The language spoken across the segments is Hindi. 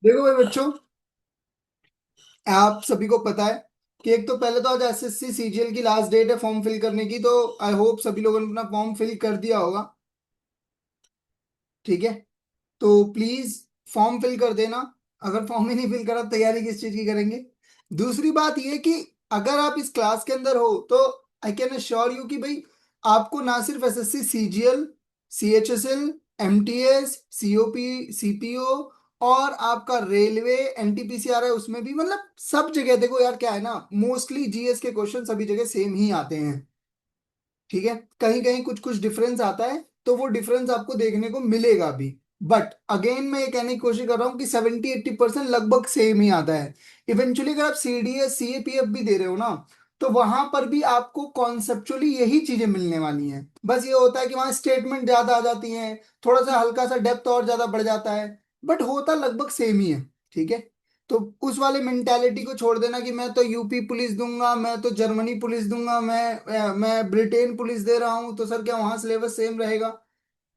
देखो भाई बच्चों, आप सभी को पता है कि एक तो पहले तो आज एसएससी सीजीएल की लास्ट डेट है फॉर्म फिल करने की। तो आई होप सभी लोगों ने अपना फॉर्म फिल कर दिया होगा। ठीक है, तो प्लीज फॉर्म फिल कर देना। अगर फॉर्म ही नहीं फिल करा तैयारी किस चीज की करेंगे। दूसरी बात ये कि अगर आप इस क्लास के अंदर हो तो आई कैन अश्योर यू कि भाई आपको ना सिर्फ SSC CGL, CHSL, MTS, COP, CPO और आपका रेलवे एनटीपीसी आ रहा है, उसमें भी मतलब सब जगह देखो यार, क्या है ना, मोस्टली जीएस के क्वेश्चन सभी जगह सेम ही आते हैं। ठीक है, कहीं कहीं कुछ कुछ डिफरेंस आता है, तो वो डिफरेंस आपको देखने को मिलेगा भी। बट अगेन मैं ये कहने की कोशिश कर रहा हूँ कि 70-80% लगभग सेम ही आता है। इवेंचुअली अगर आप सीडीएस सीएपीएफ भी दे रहे हो ना, तो वहां पर भी आपको कॉन्सेप्चुअली यही चीजें मिलने वाली हैं। बस ये होता है कि वहां स्टेटमेंट ज्यादा आ जाती हैं, थोड़ा सा हल्का सा डेप्थ और ज्यादा बढ़ जाता है, बट होता लगभग सेम ही है। ठीक है, तो उस वाले मेंटालिटी को छोड़ देना कि मैं तो यूपी पुलिस दूंगा, मैं तो जर्मनी पुलिस दूंगा, मैं ब्रिटेन पुलिस दे रहा हूँ, तो सर क्या वहां सिलेबस सेम रहेगा?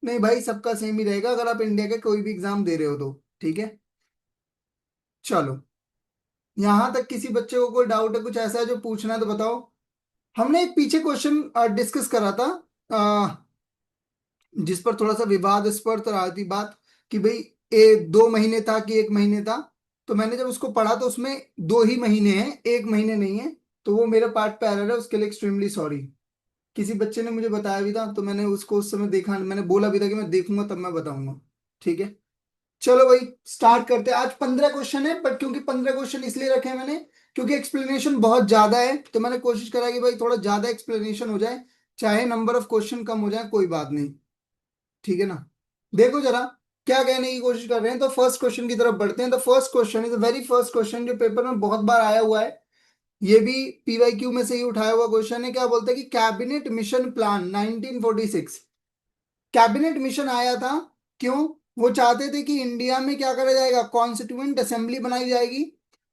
नहीं भाई, सबका सेम ही रहेगा अगर आप इंडिया के कोई भी एग्जाम दे रहे हो तो। ठीक है, चलो, यहां तक किसी बच्चे को कोई डाउट है, कुछ ऐसा है जो पूछना है तो बताओ। हमने एक पीछे क्वेश्चन डिस्कस करा था, जिस पर थोड़ा सा विवादास्पद रहा थी बात, कि भाई 2 महीने था कि 1 महीने था। तो मैंने जब उसको पढ़ा तो उसमें 2 ही महीने हैं, 1 महीने नहीं है। तो वो मेरे पार्ट पे एरर है, उसके लिए एक्सट्रीमली सॉरी। किसी बच्चे ने मुझे बताया भी था, तो मैंने उसको उस समय देखा, मैंने बोला भी था कि मैं देखूंगा तब मैं बताऊंगा। ठीक है, चलो भाई स्टार्ट करते हैं। आज 15 क्वेश्चन है, बट क्योंकि 15 क्वेश्चन इसलिए रखे हैं मैंने क्योंकि एक्सप्लेनेशन बहुत ज्यादा है, तो मैंने कोशिश करा कि भाई थोड़ा ज्यादा एक्सप्लेनेशन हो जाए, चाहे नंबर ऑफ क्वेश्चन कम हो जाए कोई बात नहीं। ठीक है ना। देखो जरा क्या कहने की कोशिश कर रहे हैं, तो फर्स्ट क्वेश्चन की तरफ बढ़ते हैं। The first question is very first question जो पेपर में बहुत बार आया हुआ है। ये भी पीवाईक्यू में से ही उठाया हुआ क्वेश्चन है। क्या बोलते हैं कि cabinet mission plan 1946, cabinet mission आया था क्यों? वो चाहते थे कि इंडिया में क्या करा जाएगा, कॉन्स्टिट्यूएंट असेंबली बनाई जाएगी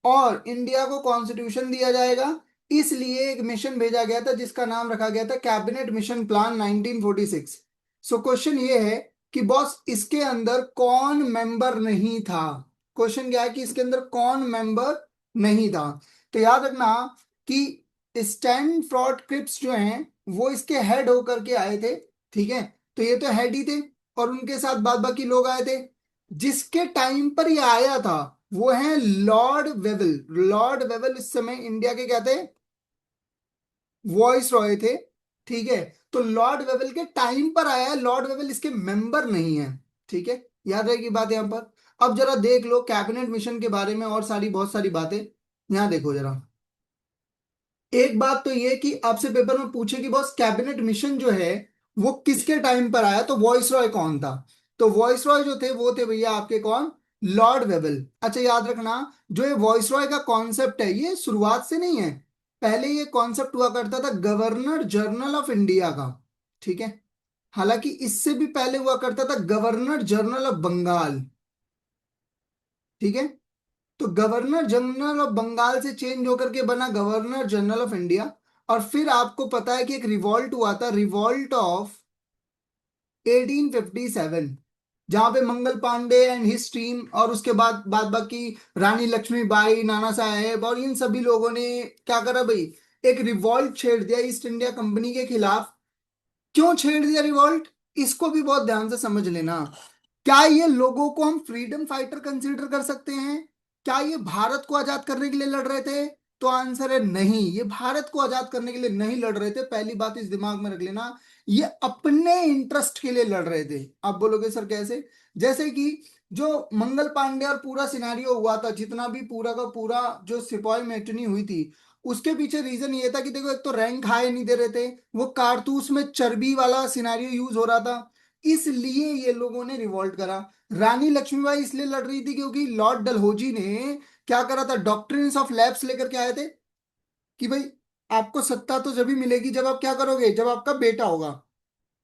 और इंडिया को कॉन्स्टिट्यूशन दिया जाएगा। इसलिए एक मिशन भेजा गया था जिसका नाम रखा गया था cabinet mission plan 1946। So question ये है कि बॉस इसके अंदर कौन मेंबर नहीं था। क्वेश्चन क्या है कि इसके अंदर कौन मेंबर नहीं था। तो याद रखना कि स्टैन फ्रॉड क्रिप्स जो हैं वो इसके हेड होकर के आए थे। ठीक है, तो ये तो हेड ही थे और उनके साथ बाद बाकी लोग आए थे। जिसके टाइम पर ये आया था वो है लॉर्ड वेवल। लॉर्ड वेवल इस समय इंडिया के क्या थे, वॉइस रॉय थे। ठीक है, तो लॉर्ड वेवल के टाइम पर आया है, लॉर्ड वेवल इसके मेंबर नहीं है। ठीक है, याद रहेगी बात यहां पर। अब जरा देख लो कैबिनेट मिशन के बारे में और सारी बहुत सारी बातें। यहां देखो जरा, एक बात तो ये कि आपसे पेपर में पूछे कि बॉस कैबिनेट मिशन जो है वो किसके टाइम पर आया, तो वॉइस रॉय कौन था? तो वॉइस रॉय जो थे वो थे भैया आपके कौन, लॉर्ड वेवल। अच्छा याद रखना, जो ये वॉइस रॉय का कॉन्सेप्ट है ये शुरुआत से नहीं है। पहले ये कॉन्सेप्ट हुआ करता था गवर्नर जनरल ऑफ इंडिया का। ठीक है, हालांकि इससे भी पहले हुआ करता था गवर्नर जनरल ऑफ बंगाल। ठीक है, तो गवर्नर जनरल ऑफ बंगाल से चेंज होकर के बना गवर्नर जनरल ऑफ इंडिया। और फिर आपको पता है कि एक रिवॉल्ट हुआ था, रिवॉल्ट ऑफ 1857, जहां पे Mangal Pandey and his team और उसके बाद बाद बाकी रानी लक्ष्मीबाई, नाना साहेब और इन सभी लोगों ने क्या करा भाई, एक रिवॉल्ट छेड़ दिया ईस्ट इंडिया कंपनी के खिलाफ। क्यों छेड़ दिया रिवॉल्ट, इसको भी बहुत ध्यान से समझ लेना। क्या ये लोगों को हम फ्रीडम फाइटर कंसीडर कर सकते हैं? क्या ये भारत को आजाद करने के लिए लड़ रहे थे? तो आंसर है नहीं, ये भारत को आजाद करने के लिए नहीं लड़ रहे थे। पहली बात इस दिमाग में रख लेना, ये अपने इंटरेस्ट के लिए लड़ रहे थे। आप बोलोगे सर कैसे? जैसे कि जो मंगल पांडे और पूरा सिनेरियो हुआ था, जितना भी पूरा का पूरा जो सिपाही मैटनी हुई थी, उसके पीछे रीजन ये था कि देखो एक तो रैंक हाई नहीं दे रहे थे, वो कारतूस में चर्बी वाला सिनेरियो यूज हो रहा था, इसलिए ये लोगों ने रिवॉल्ट करा। रानी लक्ष्मीबाई इसलिए लड़ रही थी क्योंकि लॉर्ड डलहौजी ने क्या करा था, डॉक्ट्रिन्स ऑफ लैप्स लेकर के आए थे कि भाई आपको सत्ता तो जब भी मिलेगी जब आप क्या करोगे, जब आपका बेटा होगा।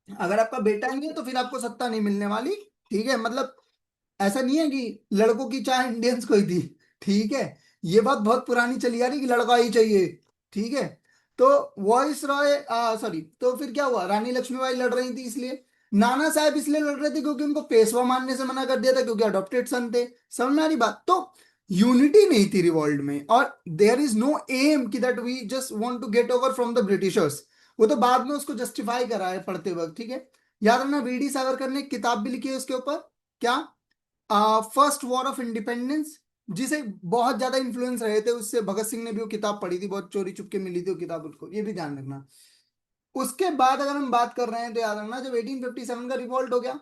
अगर आपका बेटा ही नहीं है तो फिर आपको सत्ता नहीं मिलने वाली। ठीक है, मतलब ऐसा नहीं है कि लड़कों की चाह इंडियंस को ही थी। ठीक है, ये बात बहुत पुरानी चली आ रही कि लड़का ही चाहिए। ठीक है, तो वॉइस रॉय सॉरी, तो फिर क्या हुआ, रानी लक्ष्मीबाई लड़ रही थी इसलिए। नाना साहब इसलिए लड़ रहे थे क्योंकि उनको पेशवा मानने से मना कर दिया था, क्योंकि अडॉप्टेड सन थे। समझ में आ रही बात? तो यूनिटी नहीं थी रिवॉल्ट में, और देयर इज नो एम कि that we just want to get over from the Britishers. वो तो बाद में उसको जस्टिफाई करा है पढ़ते वक्त, ठीक है। याद रखना, वीडी सावरकर ने एक किताब भी लिखी है उसके ऊपर, क्या, फर्स्ट वॉर ऑफ इंडिपेंडेंस, जिसे बहुत ज्यादा इन्फ्लुएंस रहे थे उससे। भगत सिंह ने भी वो किताब पढ़ी थी, बहुत चोरी चुपके मिली थी वो किताब उनको, ये भी ध्यान रखना। उसके बाद अगर हम बात कर रहे हैं तो याद रखना, जब 1857 का रिवॉल्ट हो गया,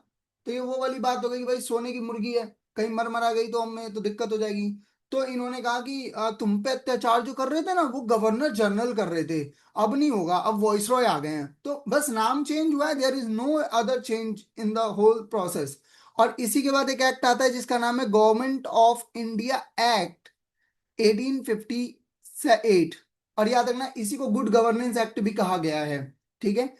तो ये वो वाली बात हो गई कि भाई सोने की मुर्गी है, कहीं मर मरा गई तो हमें तो दिक्कत हो जाएगी। तो इन्होंने कहा कि तुम पे अत्याचार जो कर रहे थे ना, वो गवर्नर जनरल कर रहे थे, अब नहीं होगा, अब वॉइसरॉय आ गए हैं। तो बस नाम चेंज हुआ है, there is no other change in the whole process. और इसी के बाद एक एक्ट आता है जिसका नाम है गवर्नमेंट ऑफ इंडिया एक्ट 1858। और याद रखना, इसी को गुड गवर्नेंस एक्ट भी कहा गया है, ठीक है।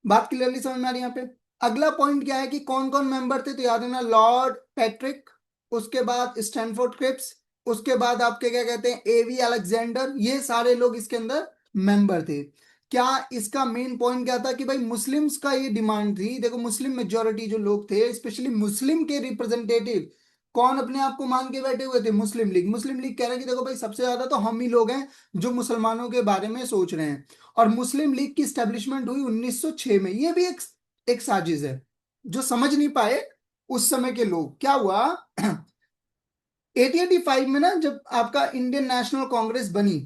बात क्लियरली समझ में आ रही है यहाँ पे? अगला पॉइंट क्या है कि कौन कौन मेंबर थे, तो याद रखना, लॉर्ड पैट्रिक, उसके बाद स्टैनफोर्ड क्रिप्स, उसके बाद आपके क्या कहते हैं एवी अलेक्जेंडर, ये सारे लोग इसके अंदर मेंबर थे। क्या इसका मेन पॉइंट क्या था कि भाई मुस्लिम्स का ये डिमांड थी, देखो मुस्लिम मेजोरिटी जो लोग थे, स्पेशली मुस्लिम के रिप्रेजेंटेटिव कौन अपने आप को मान के बैठे हुए थे, मुस्लिम लीग। मुस्लिम लीग कह रहे हैं कि देखो भाई सबसे ज्यादा तो हम ही लोग हैं जो मुसलमानों के बारे में सोच रहे हैं। और मुस्लिम लीग की स्टैब्लिशमेंट हुई 1906 में। ये भी एक साजिश है जो समझ नहीं पाए उस समय के लोग। क्या हुआ 1885 में ना, जब आपका इंडियन नेशनल कांग्रेस बनी,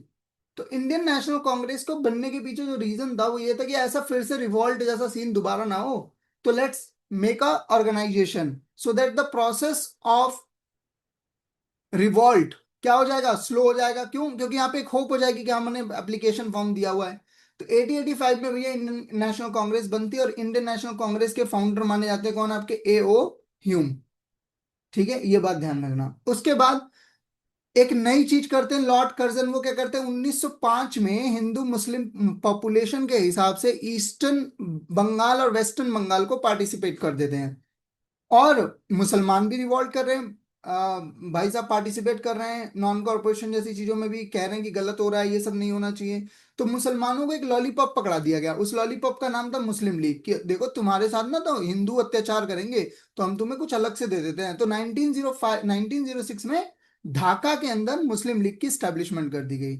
तो इंडियन नेशनल कांग्रेस को बनने के पीछे जो रीजन था वो ये था कि ऐसा फिर से रिवॉल्ट जैसा सीन दोबारा ना हो, तो let's make a organisation so that the process of revolt क्या हो जाएगा, स्लो हो जाएगा। क्यों? क्योंकि यहाँ पे एक होप हो जाएगी कि हमने एप्लीकेशन फॉर्म दिया हुआ है। तो 1885 में भैया इंडियन नेशनल कांग्रेस बनती है, और इंडियन नेशनल कांग्रेस के फाउंडर माने जाते हैं कौन, आपके ए ओ ह्यूम, ठीक है, ये बात ध्यान रखना। उसके बाद एक नई चीज करते हैं लॉर्ड कर्जन, वो क्या करते हैं 1905 में हिंदू मुस्लिम पॉपुलेशन के हिसाब से ईस्टर्न बंगाल और वेस्टर्न बंगाल को पार्टिसिपेट कर देते हैं। और मुसलमान भी रिवॉल्ट कर रहे हैं, भाई साहब पार्टिसिपेट कर रहे हैं, नॉन कॉर्पोरेशन जैसी चीजों में भी कह रहे हैं कि गलत हो रहा है, ये सब नहीं होना चाहिए। तो मुसलमानों को एक लॉलीपॉप पकड़ा दिया गया, उस लॉलीपॉप का नाम था मुस्लिम लीग, कि देखो तुम्हारे साथ ना तो हिंदू अत्याचार करेंगे, तो हम तुम्हें कुछ अलग से दे देते हैं। तो 1905 1906 में ढाका के अंदर मुस्लिम लीग की स्टैब्लिशमेंट कर दी गई।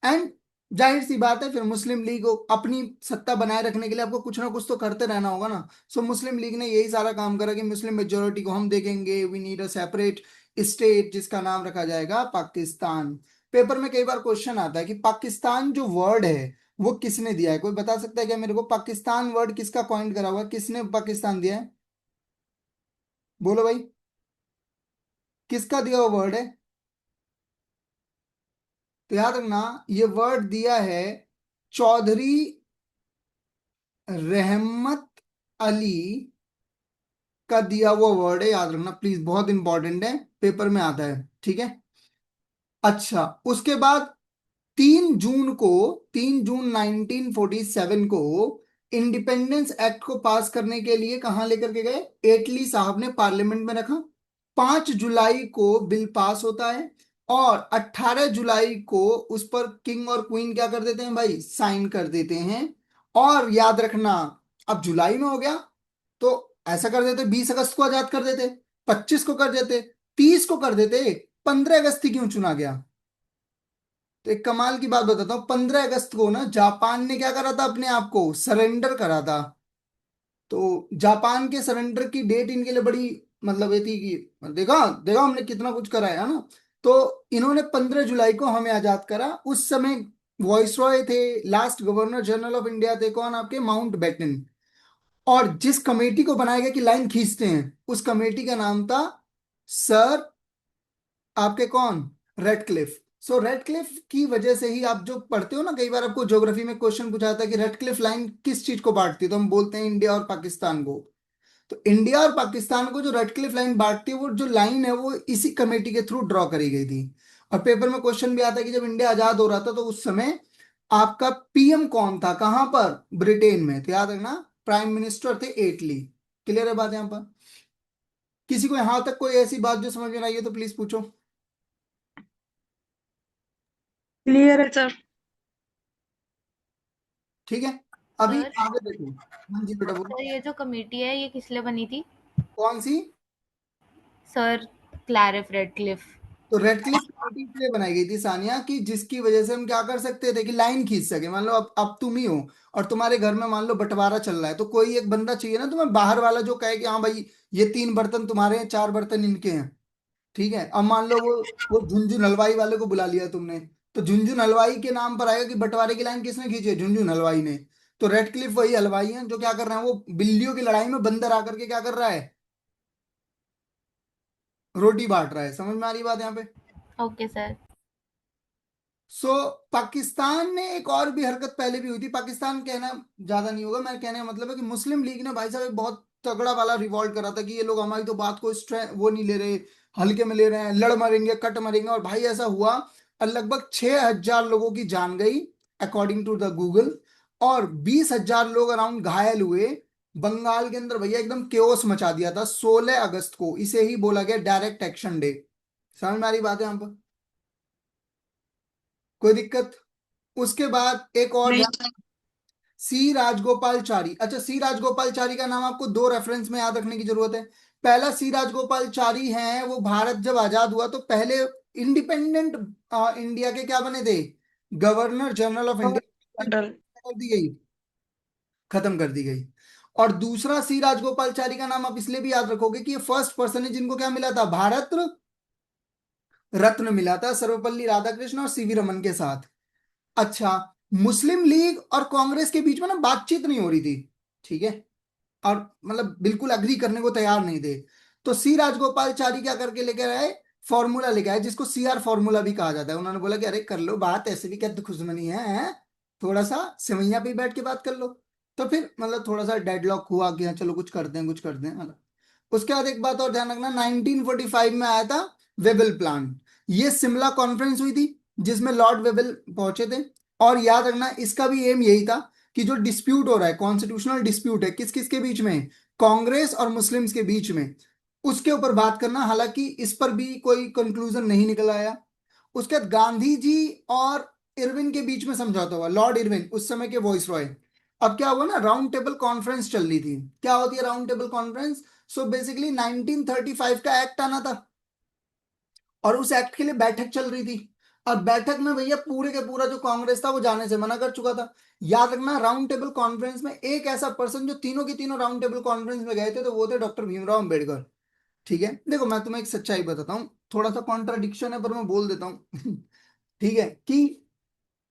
एंड जाहिर सी बात है, फिर मुस्लिम लीग को अपनी सत्ता बनाए रखने के लिए आपको कुछ ना कुछ तो करते रहना होगा ना। सो मुस्लिम लीग ने यही सारा काम करा कि मुस्लिम मेजोरिटी को हम देखेंगे, we need a separate state जिसका नाम रखा जाएगा पाकिस्तान। पेपर में कई बार क्वेश्चन आता है कि पाकिस्तान जो वर्ड है वो किसने दिया है, कोई बता सकता है क्या मेरे को, पाकिस्तान वर्ड किसका कॉइन करा हुआ है, किसने पाकिस्तान दिया है? बोलो भाई, किसका दिया हुआ वर्ड है? तो याद रखना, ये वर्ड दिया है चौधरी रहमत अली का दिया हुआ वर्ड है, याद रखना प्लीज, बहुत इंपॉर्टेंट है, पेपर में आता है, ठीक है। अच्छा, उसके बाद 3 जून को, 3 जून 1947 को इंडिपेंडेंस एक्ट को पास करने के लिए कहाँ लेकर के गए, एटली साहब ने पार्लियामेंट में रखा। 5 जुलाई को बिल पास होता है, और 18 जुलाई को उस पर किंग और क्वीन क्या कर देते हैं भाई, साइन कर देते हैं। और याद रखना, अब जुलाई में हो गया, तो ऐसा कर देते 20 अगस्त को आजाद कर देते, 25 को कर देते, 30 को कर देते, 15 अगस्त ही क्यों चुना गया? तो एक कमाल की बात बताता हूँ, 15 अगस्त को ना जापान ने क्या करा था, अपने आप को सरेंडर करा था। तो जापान के सरेंडर की डेट इनके लिए बड़ी मतलब ये थी कि देखा देखा हमने कितना कुछ करा है ना। तो इन्होंने 15 जुलाई को हमें आजाद करा। उस समय वॉइसरॉय थे, last governor general of India थे कौन, आपके माउंट बेटन। और जिस कमेटी को बनाया गया कि लाइन खींचते हैं, उस कमेटी का नाम था सर आपके कौन, रेडक्लिफ। सो रेडक्लिफ की वजह से ही आप जो पढ़ते हो ना, कई बार आपको ज्योग्राफी में क्वेश्चन पूछा जाता है कि रेडक्लिफ लाइन किस चीज को बांटती है, तो हम बोलते हैं इंडिया और पाकिस्तान को। तो इंडिया और पाकिस्तान को जो रेडक्लिफ लाइन बांटती है, वो जो लाइन है वो इसी कमेटी के थ्रू ड्रॉ करी गई थी। और पेपर में क्वेश्चन भी आता है कि जब इंडिया आजाद हो रहा था तो उस समय आपका पीएम कौन था, कहां पर, ब्रिटेन में, तो याद रखना प्राइम मिनिस्टर थे एटली। क्लियर है बात यहां पर? किसी को यहां तक कोई ऐसी बात जो समझ में आई है तो प्लीज पूछो। क्लियर है सर। ठीक है। अभी सर आगे देखो। हाँ जी बेटा बोलो। सर ये जो कमेटी है ये किस लिए बनी थी? कौन सी? सर क्लैरिफ रेडक्लिफ। तो रेड क्लिफ कमेटी इसलिए बनाई गई थी सानिया, कि जिसकी वजह से हम क्या कर सकते थे कि लाइन खींच सके। मान लो अब तुम ही हो और तुम्हारे घर में मान लो बंटवारा चल रहा है, तो कोई एक बंदा चाहिए ना तुम्हें बाहर वाला, जो कहे कि हाँ भाई ये 3 बर्तन तुम्हारे हैं, 4 बर्तन इनके हैं। ठीक है, अब मान लो वो झुंझुन हलवाई वाले को बुला लिया तुमने, तो झुंझुन हलवाई के नाम पर आएगा कि बंटवारे की लाइन किसने खींची है? झुंझुन हलवाई ने। तो रेड क्लिफ वही हलवाई है जो क्या कर रहे हैं, वो बिल्लियों की लड़ाई में बंदर आकर के क्या कर रहा है, रोटी बांट रहा है। समझ में आ रही बात यहाँ पे? Okay sir. सो पाकिस्तान ने एक और भी हरकत पहले भी हुई थी। पाकिस्तान कहना ज्यादा नहीं होगा, मैं कहने का मतलब है कि मुस्लिम लीग ने भाई साहब एक बहुत तगड़ा वाला रिवॉल्ट करा था कि ये लोग हमारी तो बात को वो नहीं ले रहे, हल्के में ले रहे हैं, लड़ मरेंगे कट मरेंगे। और भाई ऐसा हुआ, और लगभग 6,000 लोगों की जान गई अकॉर्डिंग टू द गूगल, और 20,000 लोग अराउंड घायल हुए। बंगाल के अंदर भैया एकदम केओस मचा दिया था। 16 अगस्त को इसे ही बोला गया डायरेक्ट एक्शन डे। समझ में आ रही बात है यहाँ पर? कोई दिक्कत? उसके बाद एक और नहीं। ध्यान, सी राजगोपालचारी। अच्छा, सी राजगोपालचारी का नाम आपको दो रेफरेंस में याद रखने की जरूरत है। पहला, सी राजगोपालचारी हैं, वो भारत जब आजाद हुआ तो पहले इंडिपेंडेंट इंडिया के क्या बने थे? Governor general of India. General. कर दी गई, खत्म कर दी गई। और दूसरा, सी राजगोपालचारी का नाम आप इसलिए भी याद रखोगे कि ये फर्स्ट पर्सन है जिनको क्या मिला था, भारत रत्न मिला था, सर्वपल्ली राधाकृष्ण और सीवी रमन के साथ। अच्छा, मुस्लिम लीग और कांग्रेस के बीच में ना बातचीत नहीं हो रही थी, ठीक है, और मतलब बिल्कुल अग्री करने को तैयार नहीं थे। तो सी राजगोपालचारी क्या करके लेकर आए, फॉर्मूला लेके आए, जिसको सीआर फॉर्मूला भी कहा जाता है। उन्होंने बोला कि अरे कर लो बात, ऐसे भी क्या दुश्मनी है, हैं? थोड़ा सा सिमैया पे बैठ के बात कर लो। तो फिर मतलब थोड़ा सा डेडलॉक हुआ कि हाँ चलो कुछ करते हैं, कुछ करते हैं, मतलब। उसके बाद एक बात और ध्यान रखना, 1945 में आया था वेबल प्लान। ये शिमला कॉन्फ्रेंस हुई थी जिसमें लॉर्ड वेबल पहुंचे थे। और याद रखना इसका भी एम यही था कि जो डिस्प्यूट हो रहा है, कॉन्स्टिट्यूशनल डिस्प्यूट है, किस किस के बीच में, कांग्रेस और मुस्लिम्स के बीच में, उसके ऊपर बात करना। हालांकि इस पर भी कोई कंक्लूजन नहीं निकल आया। उसके बाद गांधी जी और इरविन के बीच में समझौता हुआ, लॉर्ड इरविन उस समय के वॉइस रॉय। अब क्या हुआ ना, राउंड टेबल कॉन्फ्रेंस चल रही थी। क्या होती है round table conference? So basically 1935 का एक्ट आना था, और उस एक्ट के लिए बैठक चल रही थी। और बैठक में भैया पूरे के पूरा जो कांग्रेस था वो जाने से मना कर चुका था। याद रखना, राउंड टेबल कॉन्फ्रेंस में एक ऐसा पर्सन जो तीनों के तीनों राउंड टेबल कॉन्फ्रेंस में गए थे, तो वो थे डॉक्टर भीमराव अंबेडकर। ठीक है, देखो मैं तुम्हें एक सच्चाई बताता हूँ, थोड़ा सा कॉन्ट्राडिक्शन है पर मैं बोल देता हूँ। ठीक है, कि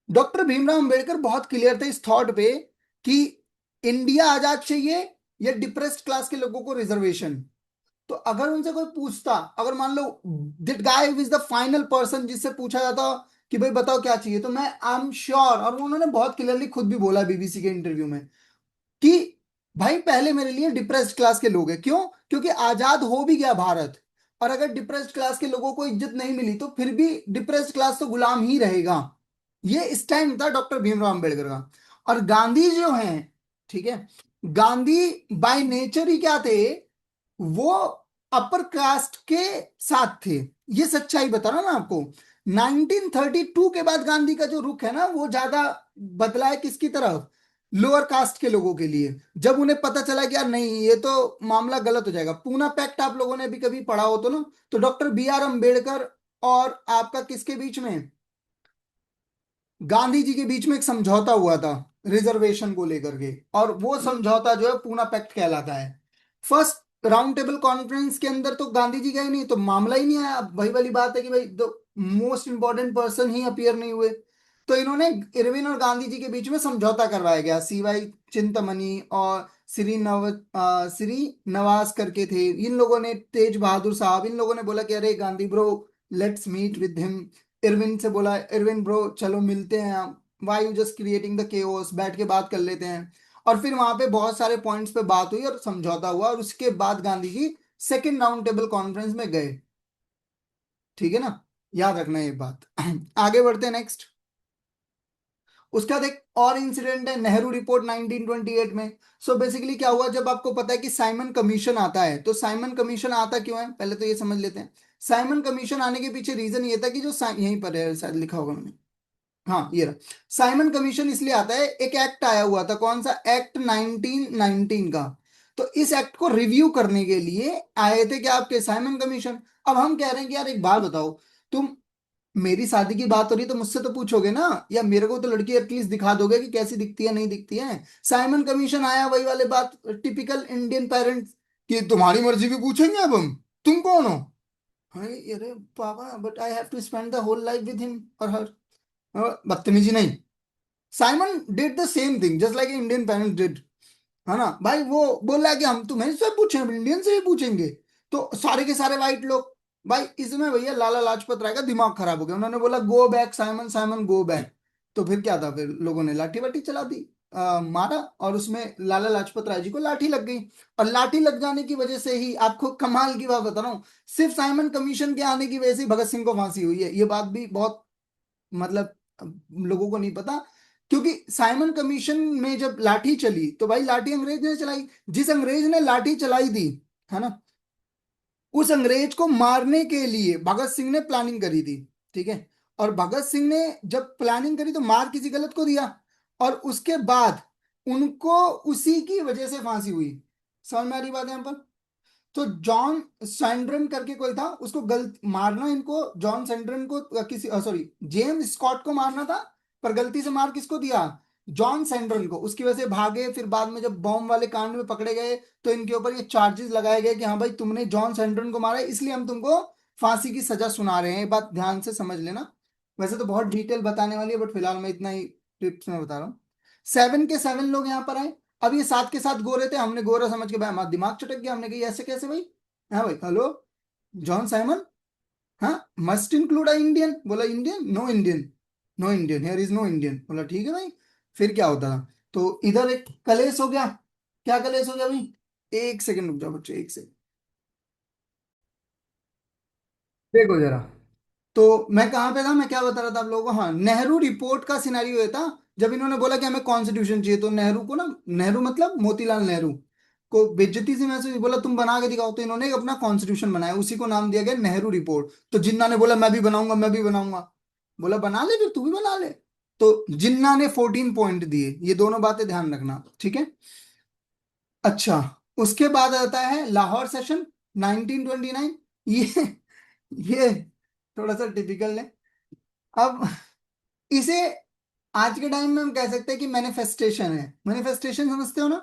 डॉक्टर भीमराव अंबेडकर बहुत क्लियर थे इस थॉट पे कि इंडिया आजाद चाहिए या डिप्रेस्ड क्लास के लोगों को रिजर्वेशन। तो अगर उनसे कोई पूछता, अगर मान लो that guy is the final person जिससे पूछा जाता कि भाई बताओ क्या चाहिए, तो मैं आई एम श्योर, और उन्होंने बहुत क्लियरली खुद भी बोला बीबीसी के इंटरव्यू में, कि भाई पहले मेरे लिए डिप्रेस्ड क्लास के लोग हैं। क्यों? क्योंकि आजाद हो भी गया भारत, और अगर डिप्रेस्ड क्लास के लोगों को इज्जत नहीं मिली तो फिर भी डिप्रेस्ड क्लास तो गुलाम ही रहेगा। ये स्टैंड था डॉक्टर भीमराव अंबेडकर का। और गांधी जो हैं, ठीक है, गांधी बाय नेचर ही क्या थे, वो अपर कास्ट के साथ थे। ये सच्चाई बता रहा ना आपको। 1932 के बाद गांधी का जो रुख है ना वो ज्यादा बदला है, किसकी तरफ, लोअर कास्ट के लोगों के लिए। जब उन्हें पता चला कि यार नहीं ये तो मामला गलत हो जाएगा। पूना पैक्ट आप लोगों ने भी कभी पढ़ा हो तो ना, तो डॉक्टर बी आर अम्बेडकर और आपका किसके बीच में, गांधी जी के बीच में एक समझौता हुआ था रिजर्वेशन को लेकर के, और वो समझौता जो है पूना पैक्ट कहलाता है। फर्स्ट राउंड टेबल कॉन्फ्रेंस के अंदर तो गांधी जी गए नहीं, तो मामला ही नहीं आया। अब वही वाली बात है कि भाई दो मोस्ट इंपॉर्टेंट पर्सन ही अपीयर नहीं हुए। तो इन्होंने, इरविन और गांधी जी के बीच में समझौता करवाया गया। सीवाई चिंतमणि और श्री नवाज करके थे, इन लोगों ने, तेज बहादुर साहब, इन लोगों ने बोला कि अरे Gandhi bro, let's meet with him. Irwin से बोला, इरविन ब्रो चलो मिलते हैं, why you just creating the chaos, बैठ के बात कर लेते हैं। और फिर वहां पे बहुत सारे पॉइंट्स पे बात हुई और समझौता हुआ, और उसके बाद Gandhi ji second round table conference में गए। ठीक है ना, याद रखना ये बात। आगे बढ़ते हैं नेक्स्ट। उसका बाद एक और इंसिडेंट है, नेहरू रिपोर्ट 1928 में। सो बेसिकली क्या हुआ, जब आपको पता है कि साइमन कमीशन आता है, तो साइमन कमीशन आता क्यों है पहले तो ये समझ लेते हैं। साइमन कमीशन आने के पीछे रीजन ये था कि जो यहीं पर है शायद लिखा होगा मैंने, हाँ ये रहा। साइमन कमीशन इसलिए आता है, एक एक्ट आया हुआ था, कौन सा एक्ट 1919 का। तो इस एक्ट को रिव्यू करने के लिए आए थे क्या आपके साइमन कमीशन। अब हम कह रहे हैं कि यार एक बात बताओ, तुम मेरी शादी की बात हो रही है तो मुझसे तो पूछोगे ना, या मेरे को तो लड़की एटलीस्ट दिखा दोगे कि कैसी दिखती है नहीं दिखती है। साइमन कमीशन आया, वही वाले बात, टिपिकल इंडियन पेरेंट्स, कि तुम्हारी मर्जी भी पूछेंगे अब हम, तुम कौन हो। अरे अरे पापा, but I have to spend the whole life with him और हर। बदतमीजी नहीं। Simon did the same thing just like Indian parents did, है ना भाई। वो बोला कि हम तुम्हें से पूछे, हम इंडियन से ही पूछेंगे। तो सारे के सारे वाइट लोग, भाई इसमें भैया लाला लाजपत राय का दिमाग खराब हो गया, उन्होंने बोला go back Simon, Simon go back. तो फिर क्या था, फिर लोगों ने लाठी वाठी चला दी, मारा, और उसमें लाला लाजपत राय जी को लाठी लग गई। और लाठी लग जाने की वजह से ही, आपको कमाल की बात बता रहा हूँ, सिर्फ साइमन कमीशन के आने की वजह से ही भगत सिंह को फांसी हुई है। ये बात भी बहुत, मतलब लोगों को नहीं पता। क्योंकि साइमन कमीशन में जब लाठी चली तो भाई लाठी अंग्रेज ने चलाई, जिस अंग्रेज ने लाठी चलाई थी, है ना, उस अंग्रेज को मारने के लिए भगत सिंह ने प्लानिंग करी थी। ठीक है। और भगत सिंह ने जब प्लानिंग करी तो मार किसी गलत को दिया, और उसके बाद उनको उसी की वजह से फांसी हुई। समझ में आ रही बात है यहाँ पर। तो जॉन सैंड्रन करके कोई था, उसको गलत मारना, इनको जॉन सैंड्रन को किसी, सॉरी, जेम्स स्कॉट को मारना था, पर गलती से मार किसको दिया, जॉन सैंड्रन को। उसकी वजह से भागे, फिर बाद में जब बॉम्ब वाले कांड में पकड़े गए तो इनके ऊपर ये चार्जेस लगाए गए कि हाँ भाई तुमने जॉन सैंड्रन को मारा है, इसलिए हम तुमको फांसी की सजा सुना रहे हैं। ये बात ध्यान से समझ लेना। वैसे तो बहुत डिटेल बताने वाली है, बट फिलहाल मैं इतना ही टिप्स में बता रहा हूँ। 7 के 7 लोग यहाँ पर आए। अब ये 7 के 7 गोरे थे, हमने गोरा समझ के भाई हमारा दिमाग चटक गया, हमने कहा ऐसे कैसे भाई। हाँ भाई हेलो, जॉन साइमन, हाँ, मस्ट इंक्लूड अ इंडियन, बोला Indian, no Indian, no Indian, here is no Indian, बोला ठीक है भाई। फिर क्या होता था, तो इधर एक कलेश हो गया। क्या कलेश हो गया भाई, एक सेकंड रुक जाओ बच्चे, एक सेकंड देखो जरा। तो मैं कहाँ पे था, मैं क्या बता रहा था आप लोगों को, हाँ, नेहरू रिपोर्ट का सिनेरियो ये था। जब इन्होंने बोला कि हमें कॉन्स्टिट्यूशन चाहिए, तो नेहरू को ना, नेहरू मतलब मोतीलाल नेहरू को बेइज्जती से महसूस हुई, बोला तुम बना के दिखाओ। तो इन्होंने एक अपना कॉन्स्टिट्यूशन बनाया, उसी को नाम दिया गया नेहरू रिपोर्ट। तो जिन्ना ने बोला मैं भी बनाऊंगा, मैं भी बनाऊंगा। बोला बना ले, फिर तू भी बना ले। तो जिन्ना ने 14 पॉइंट दिए, ये दोनों बातें ध्यान रखना, ठीक है। अच्छा, उसके बाद आता है लाहौर सेशन 1929। ये थोड़ा सा टिपिकल है। अब इसे आज के टाइम में हम कह सकते हैं कि मैनिफेस्टेशन है। मैनिफेस्टेशन समझते हो ना,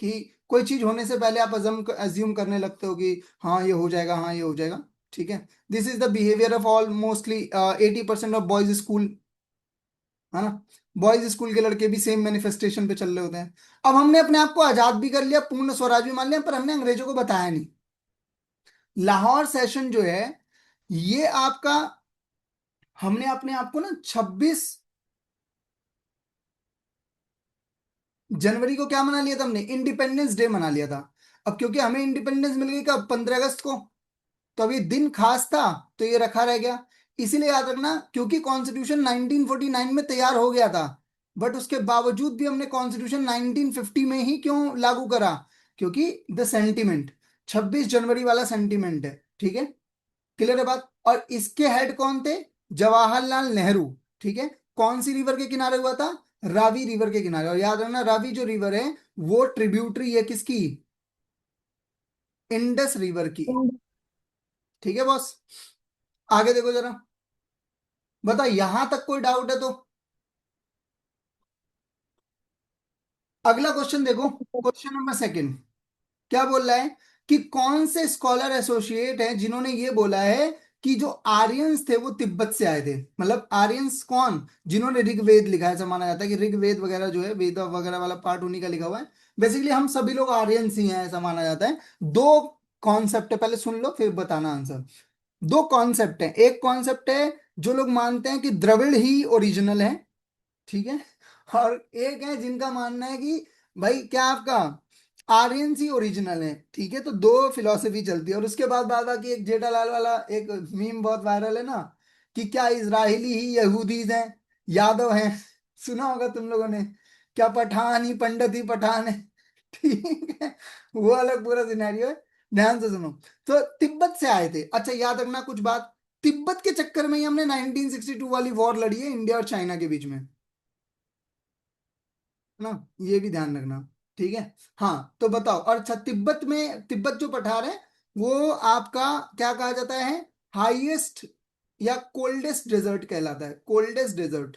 कि कोई चीज होने से पहले आप अज्यूम करने लगते हो कि हाँ ये हो जाएगा, हाँ ये हो जाएगा। ठीक है। This is the behaviour of all mostly 80% of boys school, है ना। बॉयज स्कूल के लड़के भी सेम मैनिफेस्टेशन पे चल रहे होते हैं। अब हमने अपने आप को आजाद भी कर लिया, पूर्ण स्वराज भी मान लिया, पर हमने अंग्रेजों को बताया नहीं। लाहौर सेशन जो है, ये आपका, हमने अपने आप को ना 26 जनवरी को क्या मना लिया था हमने, इंडिपेंडेंस डे मना लिया था। अब क्योंकि हमें इंडिपेंडेंस मिल गई कब, 15 अगस्त को, तो अब ये दिन खास था, तो ये रखा रह गया। इसीलिए याद रखना, क्योंकि कॉन्स्टिट्यूशन 1949 में तैयार हो गया था, बट उसके बावजूद भी हमने कॉन्स्टिट्यूशन 1950 में ही क्यों लागू करा, क्योंकि द सेंटिमेंट, 26 जनवरी वाला सेंटिमेंट है। ठीक है, क्लियर है बात। और इसके हेड कौन थे, जवाहरलाल नेहरू। ठीक है। कौन सी रिवर के किनारे हुआ था, रावी रिवर के किनारे। और याद रखना, रावी जो रिवर है वो ट्रिब्यूटरी है किसकी, इंडस रिवर की। ठीक है बॉस, आगे देखो जरा, बता यहां तक कोई डाउट है तो। अगला क्वेश्चन देखो, क्वेश्चन नंबर सेकंड। क्या बोल रहा है, कि कौन से स्कॉलर एसोसिएट हैं जिन्होंने ये बोला है कि जो आर्यंस थे वो तिब्बत से आए थे। मतलब आर्यंस कौन, जिन्होंने ऋग्वेद लिखा है। ऐसा माना जाता है कि ऋग्वेद वगैरह जो है, वेद वगैरह वाला पार्ट उन्हीं का लिखा हुआ है। बेसिकली हम सभी लोग आर्यंस ही हैं, ऐसा माना जाता है। दो कॉन्सेप्ट है, पहले सुन लो फिर बताना आंसर। दो कॉन्सेप्ट है, एक कॉन्सेप्ट है जो लोग मानते हैं कि द्रविड़ ही ओरिजिनल है, ठीक है। और एक है जिनका मानना है कि भाई क्या आपका आर्यन ही ओरिजिनल है। ठीक है, तो दो फिलॉसफी चलती है। और उसके बाद बाद बाकी एक जेठालाल वाला एक मीम बहुत वायरल है ना, कि क्या इजरायली ही यहूदीज हैं, यादव हैं। सुना होगा तुम लोगों ने, क्या पठान ही पंडित ही पठान है। ठीक है, वो अलग पूरा सिनेरियो है। ध्यान से सुनो। तो तिब्बत से आए थे, अच्छा याद रखना कुछ बात। तिब्बत के चक्कर में ही हमने 1962 वाली वॉर लड़ी है इंडिया और चाइना के बीच में, है ना, ये भी ध्यान रखना। ठीक है। हाँ तो बताओ, और अच्छा तिब्बत में, तिब्बत जो पठार है वो आपका क्या कहा जाता है, हाईएस्ट या कोल्डेस्ट डेजर्ट कहलाता है, कोल्डेस्ट डेजर्ट।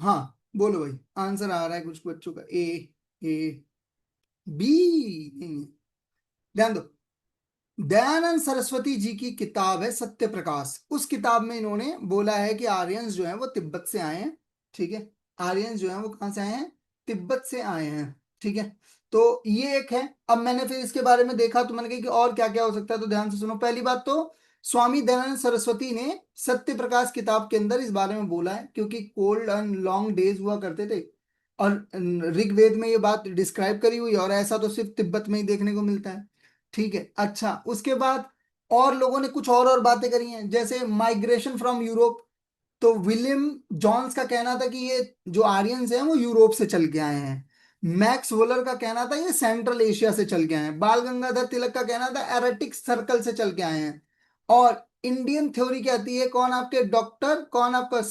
हाँ बोलो भाई, आंसर आ रहा है कुछ बच्चों का, ए बी नहीं है। ध्यान दो, दयानंद सरस्वती जी की किताब है सत्य प्रकाश, उस किताब में इन्होंने बोला है कि आर्यंस जो हैं वो तिब्बत से आए हैं। ठीक है, आर्यंस जो हैं वो कहाँ से आए हैं, तिब्बत से आए हैं। ठीक है, तो ये एक है। अब मैंने फिर इसके बारे में देखा तो मैंने कहा कि और क्या क्या हो सकता है, तो ध्यान से सुनो। पहली बात तो स्वामी दयानंद सरस्वती ने सत्य प्रकाश किताब के अंदर इस बारे में बोला है, क्योंकि कोल्ड एंड लॉन्ग डेज हुआ करते थे, और ऋग्वेद में ये बात डिस्क्राइब करी हुई है, और ऐसा तो सिर्फ तिब्बत में ही देखने को मिलता है। ठीक है, अच्छा उसके बाद और लोगों ने कुछ और बातें करी हैं, जैसे माइग्रेशन फ्रॉम यूरोप। तो विलियम जॉन्स का कहना था कि ये जो आर्यंस हैं वो यूरोप से चल के आए हैं। मैक्स वोलर का कहना था ये सेंट्रल एशिया से चल के आए हैं। बाल गंगाधर तिलक का कहना था एरेटिक सर्कल से चल के आए हैं। और इंडियन थ्योरी कहती है, कौन आपके डॉक्टर, कौन आपका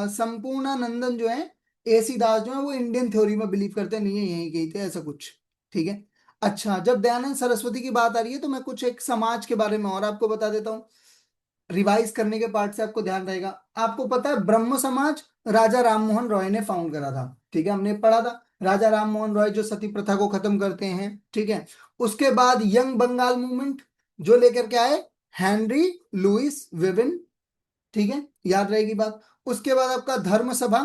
संपूर्णानंदन जो है, एसी दास जो है, वो इंडियन थ्योरी में बिलीव करते नहीं है, यही कही थे ऐसा कुछ। ठीक है। अच्छा, जब दयानंद सरस्वती की बात आ रही है तो मैं कुछ एक समाज के बारे में और आपको बता देता हूँ, रिवाइज करने के पार्ट से आपको ध्यान रहेगा। आपको पता है ब्रह्म समाज राजा राम मोहन रॉय ने फाउंड करा था। ठीक है, हमने पढ़ा था, राजा राम मोहन रॉय जो सती प्रथा को खत्म करते हैं। ठीक है, उसके बाद यंग बंगाल मूवमेंट जो लेकर के आए हेनरी लुइस विविन। ठीक है, याद रहेगी बात। उसके बाद आपका धर्म सभा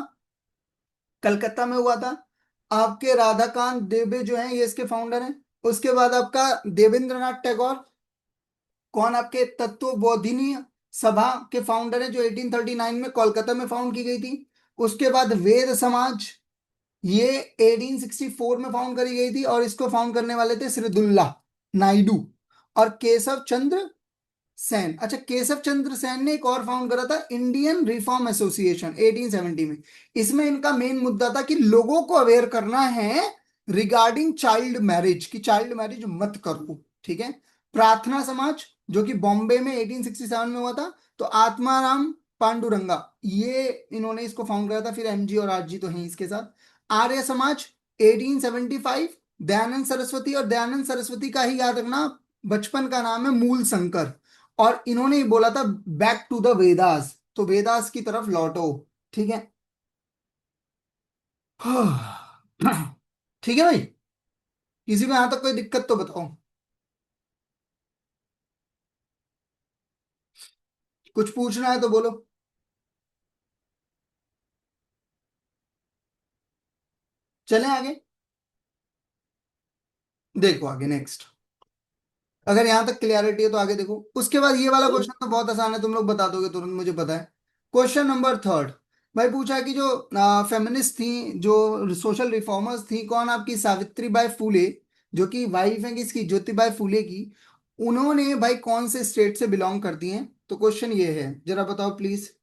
कलकत्ता में हुआ था, आपके राधाकांत देबे जो हैं ये इसके फाउंडर हैं। उसके बाद आपका देवेंद्रनाथ टैगोर, कौन आपके तत्वबोधिनी सभा के फाउंडर हैं, जो 1839 में कोलकाता में फाउंड की गई थी। उसके बाद वेद समाज, ये 1864 में फाउंड करी गई थी, और इसको फाउंड करने वाले थे श्रीदुल्ला नायडू और केशव चंद्र सेन। अच्छा, केशव चंद्र सेन ने एक और फाउंड करा था, इंडियन रिफॉर्म एसोसिएशन 1870 में। इसमें इनका मेन मुद्दा था कि लोगों को अवेयर करना है रिगार्डिंग चाइल्ड मैरिज, कि चाइल्ड मैरिज मत करो। ठीक है। प्रार्थना समाज जो कि बॉम्बे में 1867 में हुआ था, तो आत्माराम पांडुरंगा, ये इन्होंने इसको फाउंड करा था। फिर एमजी और आरजी तो हैं इसके साथ। आर्य समाज 1875, दयानंद सरस्वती, और दयानंद सरस्वती का ही याद रखना बचपन का नाम है मूल शंकर, और इन्होंने ही बोला था बैक टू द वेदास, तो वेदास की तरफ लौटो। ठीक है। ठीक है भाई, किसी को यहां तक कोई दिक्कत तो बताओ, कुछ पूछना है तो बोलो। चलें आगे, देखो आगे नेक्स्ट, अगर यहां तक क्लियरिटी है तो आगे देखो। उसके बाद ये वाला क्वेश्चन तो बहुत आसान है, तुम लोग बता दोगे तुरंत, मुझे पता है। क्वेश्चन नंबर थर्ड, भाई पूछा है कि जो फेमिनिस्ट थी, जो सोशल रिफॉर्मर्स थी, कौन आपकी सावित्री बाई फुले, जो कि वाइफ है किसकी, ज्योतिबाई फुले की, उन्होंने भाई कौन से स्टेट से बिलोंग करती हैं। तो क्वेश्चन ये है, जरा बताओ प्लीज। सर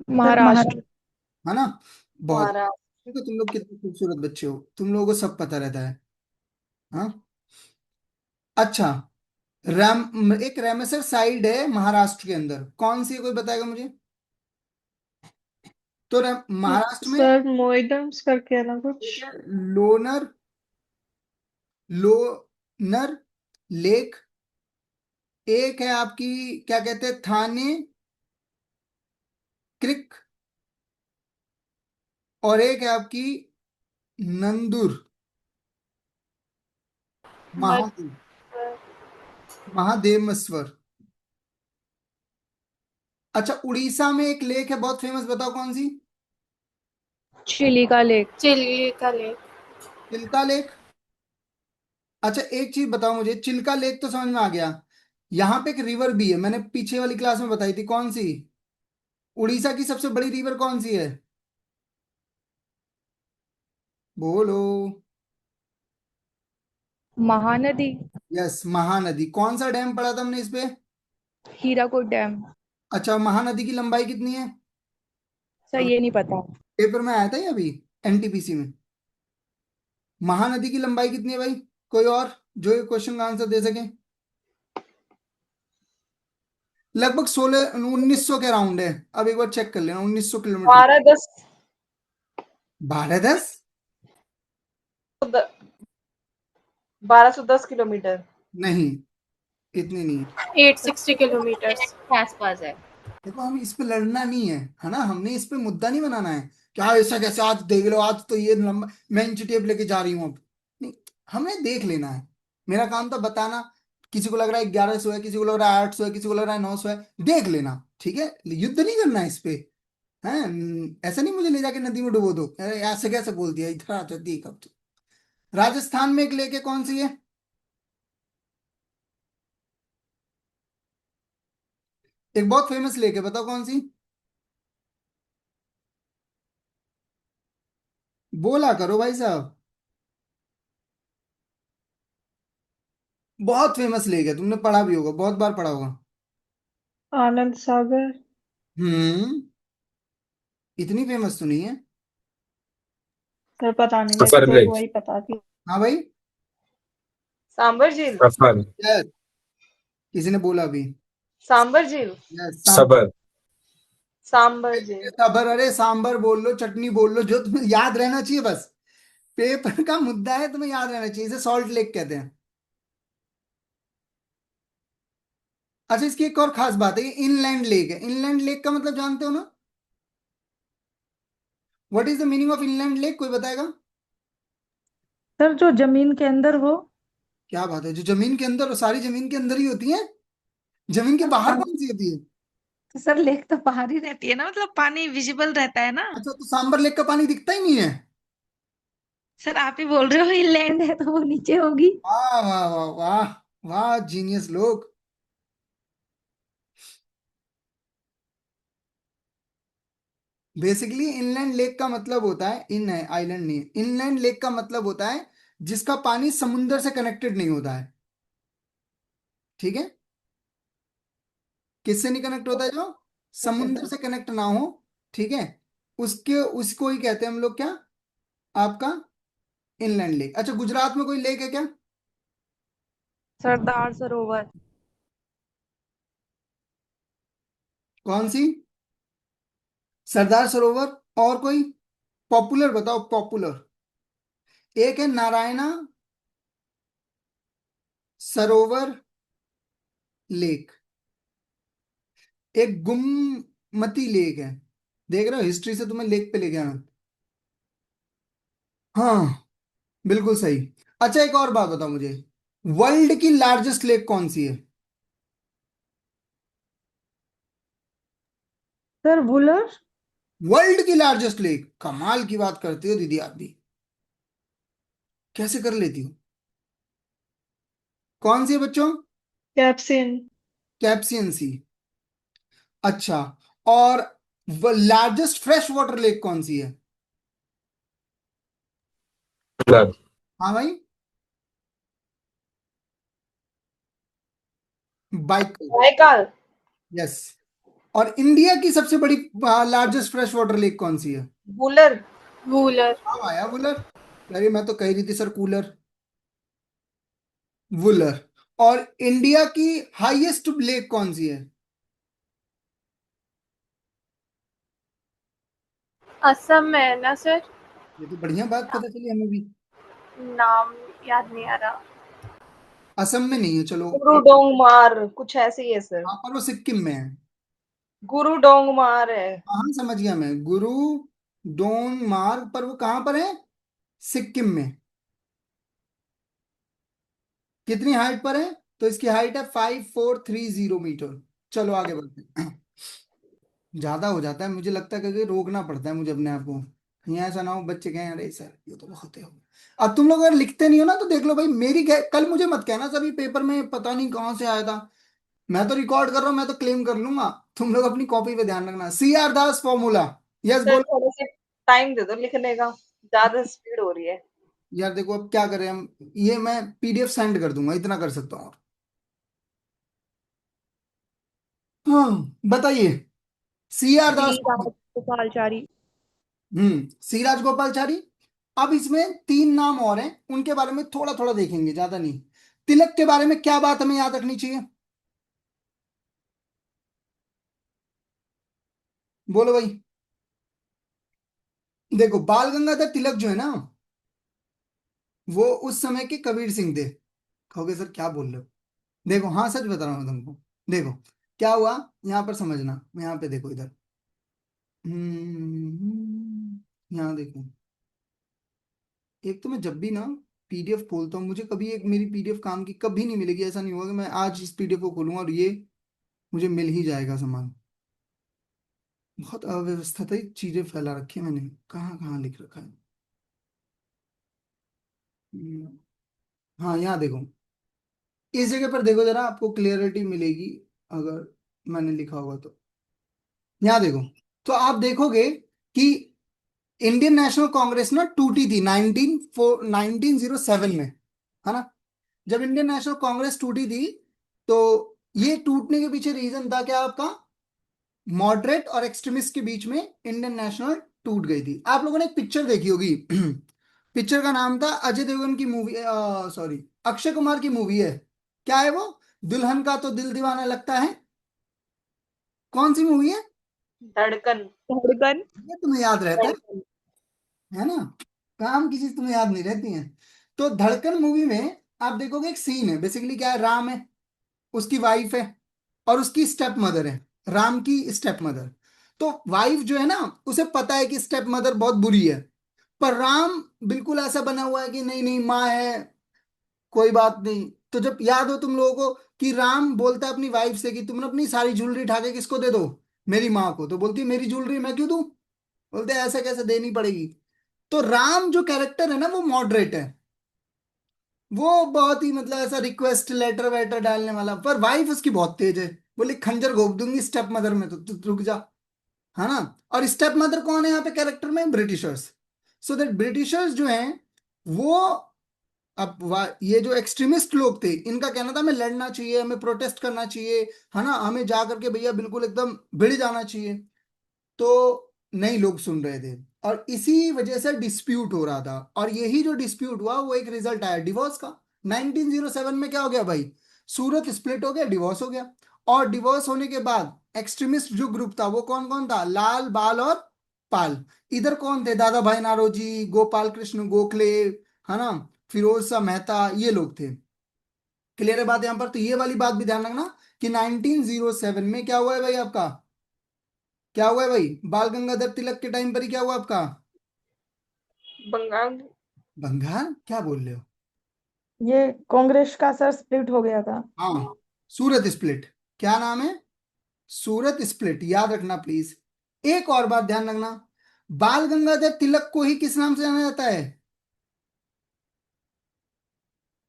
महाराष्ट्र। महाराष्ट्र, है ना, बहुत। देखो तुम लोग कितने खूबसूरत बच्चे हो, तुम लोगों को सब पता रहता है। हाँ, अच्छा, एक रामेसर साइड है महाराष्ट्र के अंदर, कौन सी है, कोई बताएगा मुझे। तो महाराष्ट्र में सर मोइडम्स करके है ना एक कुछ। है लोनर, लोनर लेक, एक है आपकी क्या कहते हैं थाने क्रिक, और एक है आपकी नंदुर मत महादेव, महादेवमेश्वर। अच्छा, उड़ीसा में एक लेक है बहुत फेमस, बताओ कौन सी। चिलिका लेक। चिल्ली का लेक। चिल्का लेक। अच्छा एक चीज बताओ मुझे, चिल्का लेक तो समझ में आ गया, यहाँ पे एक रिवर भी है, मैंने पीछे वाली क्लास में बताई थी, कौन सी, उड़ीसा की सबसे बड़ी रिवर कौन सी है, बोलो। महानदी। यस, महानदी। कौन सा डैम पढ़ा था हमने इस पे। हीराकुद डैम। अच्छा, महानदी की लंबाई कितनी है, सर ये नहीं पता। पेपर में आया था ये अभी, एनटीपीसी में। महानदी की लंबाई कितनी है भाई, कोई और। जो ये क्वेश्चन का आंसर दे सके। लगभग 1600-1900 के अराउंड है। अब एक बार चेक कर लेना, 1900 किलोमीटर। 12-10 12-10? 1210 किलोमीटर। नहीं, इतनी नहीं। 860 किलोमीटर के आसपास है। देखो, हम इस पे लड़ना नहीं है ना, हमने इस पे मुद्दा नहीं बनाना है। क्या ऐसा कैसे, आज देख लो, आज तो ये लंबा, मैं इंच टेप लेके जा रही हूँ अब। नहीं, हमें देख लेना है। मेरा काम था बताना। किसी को लग रहा है 1100 है, किसी को लग रहा है 800 है, किसी को लग रहा है 900 है। देख लेना, ठीक है, युद्ध नहीं करना है इस पे। है, ऐसा नहीं मुझे ले जाके नदी में डुबो दो, अरे ऐसे कैसे बोल दिया, इधर आ जाती कब तो। राजस्थान में एक लेक है, कौन सी है? एक बहुत फेमस लेक है, बताओ कौन सी। बोला करो भाई साहब। बहुत फेमस लेक है, तुमने पढ़ा भी होगा, बहुत बार पढ़ा होगा। आनंद सागर। हम्म। इतनी फेमस तो नहीं है। सर पता नहीं, मेरे को सफर तो एक लेक। वही पता थी। हाँ भाई। सांबर झील। सफर। यस, किसी ने बोला अभी। सांबर झील। यस, सबर। सांबर झील। सांबर, अरे सांबर बोल लो, चटनी बोल लो, जो तुम्हें याद रहना चाहिए बस। पेपर का मुद्दा है, तुम्हें याद रहना चाहिए। इसे सॉल्ट लेक कहते हैं। अच्छा, इसकी एक और खास बात है, ये इनलैंड लेक है। इनलैंड लेक का मतलब जानते हो ना? What is the meaning of inland lake, कोई बताएगा? सर जो जमीन के अंदर हो। क्या बात है, जो जमीन के अंदर, सारी जमीन के अंदर ही होती है। जमीन के बाहर कौन सी होती है? तो सर लेक तो बाहर ही रहती है ना, मतलब पानी विजिबल रहता है ना। अच्छा, तो सांबर लेक का पानी दिखता ही नहीं है? सर आप ही बोल रहे हो इंलैंड है तो वो नीचे होगी। वाह वाह वाह वाह। वाह, जीनियस लोग। बेसिकली इनलैंड लेक का मतलब होता है, इन है आइलैंड नहीं है, इनलैंड लेक का मतलब होता है जिसका पानी समुंदर से कनेक्टेड नहीं होता है। ठीक है। किससे नहीं कनेक्ट होता है? जो ओके समुंदर सर। से कनेक्ट ना हो। ठीक है। उसके उसको ही कहते हैं हम लोग क्या, आपका, इनलैंड लेक। अच्छा, गुजरात में कोई लेक है क्या? सरदार सरोवर। कौन सी? सरदार सरोवर। और कोई? पॉपुलर बताओ, पॉपुलर। एक है नारायणा सरोवर लेक। एक गुममती लेक है। देख रहे हो, हिस्ट्री से तुम्हें लेक पे ले गया मैं। हाँ, बिल्कुल सही। अच्छा, एक और बात बताओ मुझे, वर्ल्ड की लार्जेस्ट लेक कौन सी है? सर वुलर। वर्ल्ड की लार्जेस्ट लेक, कमाल की बात करती हो दीदी, आप भी कैसे कर लेती हो। कौन सी है बच्चों? कैप्सिन। कैप्सियन सी। अच्छा, और लार्जेस्ट फ्रेश वाटर लेक कौन सी है? ब्लड। हाँ भाई, बाइक। बाइकाल। यस। और इंडिया की सबसे बड़ी लार्जेस्ट फ्रेश वाटर लेक कौन सी है? वुलर। वुलर। हाँ आया वुलर। अरे मैं तो कह रही थी सर कूलर। वुलर। और इंडिया की हाईएस्ट लेक कौन सी है? असम में है ना सर? ये तो बढ़िया बात पता चली हमें भी। नाम याद नहीं आ रहा। असम में नहीं है, चलो। गुरुडोंगमार कुछ ऐसे ही है सर। हाँ, पर वो सिक्किम में है। गुरुडोंगमार है। हाँ, समझ गया मैं, गुरु डोन मार्ग, पर वो कहाँ पर है? सिक्किम में। कितनी हाइट पर है? तो इसकी हाइट है 5430 मीटर। चलो आगे बढ़ते हैं। ज्यादा हो जाता है मुझे लगता है, क्योंकि रोकना पड़ता है मुझे अपने आप को, कहीं ऐसा ना हो बच्चे कहें अरे सर ये तो बहुत है। अब तुम लोग अगर लिखते नहीं हो ना, तो देख लो भाई, कल मुझे मत कहना सर ये पेपर में पता नहीं कहाँ से आया था। मैं तो रिकॉर्ड कर रहा हूँ, मैं तो क्लेम कर लूंगा। तुम लोग अपनी कॉपी पे ध्यान रखना। CR दास फॉर्मूला। यस, सर बोलो। थोड़ा सा टाइम दे दो लिखने का, ज्यादा स्पीड हो रही है। यार देखो, अब क्या करें हम, ये मैं PDF सेंड कर दूंगा, इतना कर सकता हूँ। हाँ, बताइए। CR सी दास फॉर्मूला। राजगोपालचारी। सी राजगोपालचारी। अब इसमें तीन नाम और हैं, उनके बारे में थोड़ा थोड़ा देखेंगे, ज्यादा नहीं। तिलक के बारे में क्या बात हमें याद रखनी चाहिए? बोलो भाई। देखो, बाल गंगाधर तिलक जो है ना, वो उस समय के कबीर सिंह थे। कहोगे सर क्या बोल रहे हो? देखो, हाँ सच बता रहा हूँ मैं तुमको। देखो क्या हुआ, यहाँ पर समझना, यहाँ पे देखो इधर। यहाँ देखो, एक तो मैं जब भी ना पीडीएफ खोलता हूँ, मुझे कभी एक मेरी पीडीएफ काम की कभी नहीं मिलेगी। ऐसा नहीं होगा कि मैं आज इस पीडीएफ को खोलूंगा और ये मुझे मिल ही जाएगा सामान। बहुत अव्यवस्थित चीजें फैला रखी है मैंने, कहाँ कहाँ लिख रखा है। हम्म, हाँ यहाँ देखो, इस जगह पर देखो जरा, आपको क्लियरिटी मिलेगी अगर मैंने लिखा होगा तो। यहाँ देखो, तो आप देखोगे कि इंडियन नेशनल कांग्रेस ना टूटी थी 1907 में, है ना। जब इंडियन नेशनल कांग्रेस टूटी थी, तो ये टूटने के पीछे रीजन था क्या आपका? मॉडरेट और एक्सट्रीमिस्ट के बीच में इंडियन नेशनल टूट गई थी। आप लोगों ने एक पिक्चर देखी होगी पिक्चर का नाम था, अजय देवगन की मूवी, सॉरी, अक्षय कुमार की मूवी है। क्या है वो? दुल्हन का तो दिल दीवाना लगता है। कौन सी मूवी है? धड़कन। धड़कन। ये तुम्हें याद रहता धड़कन। है ना। काम की चीज तुम्हें याद नहीं रहती है। तो धड़कन मूवी में आप देखोगे एक सीन है, बेसिकली क्या है, राम है, उसकी वाइफ है, और उसकी स्टेप मदर है, राम की स्टेप मदर। तो वाइफ जो है ना, उसे पता है कि स्टेप मदर बहुत बुरी है, पर राम बिल्कुल ऐसा बना हुआ है कि नहीं नहीं, माँ है, कोई बात नहीं। तो जब याद हो तुम लोगों को कि राम बोलता है अपनी वाइफ से कि तुम ना अपनी सारी ज्वेलरी उठा के किसको दे दो? मेरी माँ को। तो बोलती है मेरी ज्वेलरी मैं क्यों दूं? बोलते हैं ऐसा कैसे, देनी पड़ेगी। तो राम जो कैरेक्टर है ना, वो मॉडरेट है, वो बहुत ही मतलब ऐसा रिक्वेस्ट लेटर वेटर डालने वाला, पर वाइफ उसकी बहुत तेज है। बोले खंजर घोप दूंगी स्टेप मदर में, तो तू रुक जा, है ना। और स्टेप मदर कौन है यहाँ पे कैरेक्टर में? ब्रिटिशर्स। सो दैट ब्रिटिशर्स जो हैं वो, अब ये जो एक्सट्रीमिस्ट लोग थे, इनका कहना था हमें लड़ना चाहिए, हमें प्रोटेस्ट करना चाहिए, है ना, हमें जा करके भैया बिल्कुल एकदम भिड़ जाना चाहिए। तो नहीं लोग सुन रहे थे, और इसी वजह से डिस्प्यूट हो रहा था, और यही जो डिस्प्यूट हुआ वो एक रिजल्ट आया डिवोर्स का। 1907 में क्या हो गया भाई? सूरत स्प्लिट हो गया, डिवोर्स हो गया। और डिवोर्स होने के बाद एक्सट्रीमिस्ट जो ग्रुप था वो कौन कौन था? लाल, बाल और पाल। इधर कौन थे? दादा भाई नारोजी, गोपाल कृष्ण गोखले, है ना, फिरोज शाह मेहता, ये लोग थे। क्लियर है बात यहाँ पर? तो ये वाली बात भी ध्यान रखना कि 1907 में क्या हुआ है भाई आपका, क्या हुआ है भाई, बाल गंगाधर तिलक के टाइम पर ही क्या हुआ आपका? बंगाल। बंगाल क्या बोल रहे हो? ये कांग्रेस का सर स्प्लिट हो गया था। हाँ, सूरत स्प्लिट। क्या नाम है? सूरत स्प्लिट, याद रखना प्लीज। एक और बात ध्यान रखना, बाल गंगाधर तिलक को ही किस नाम से जाना जाता है?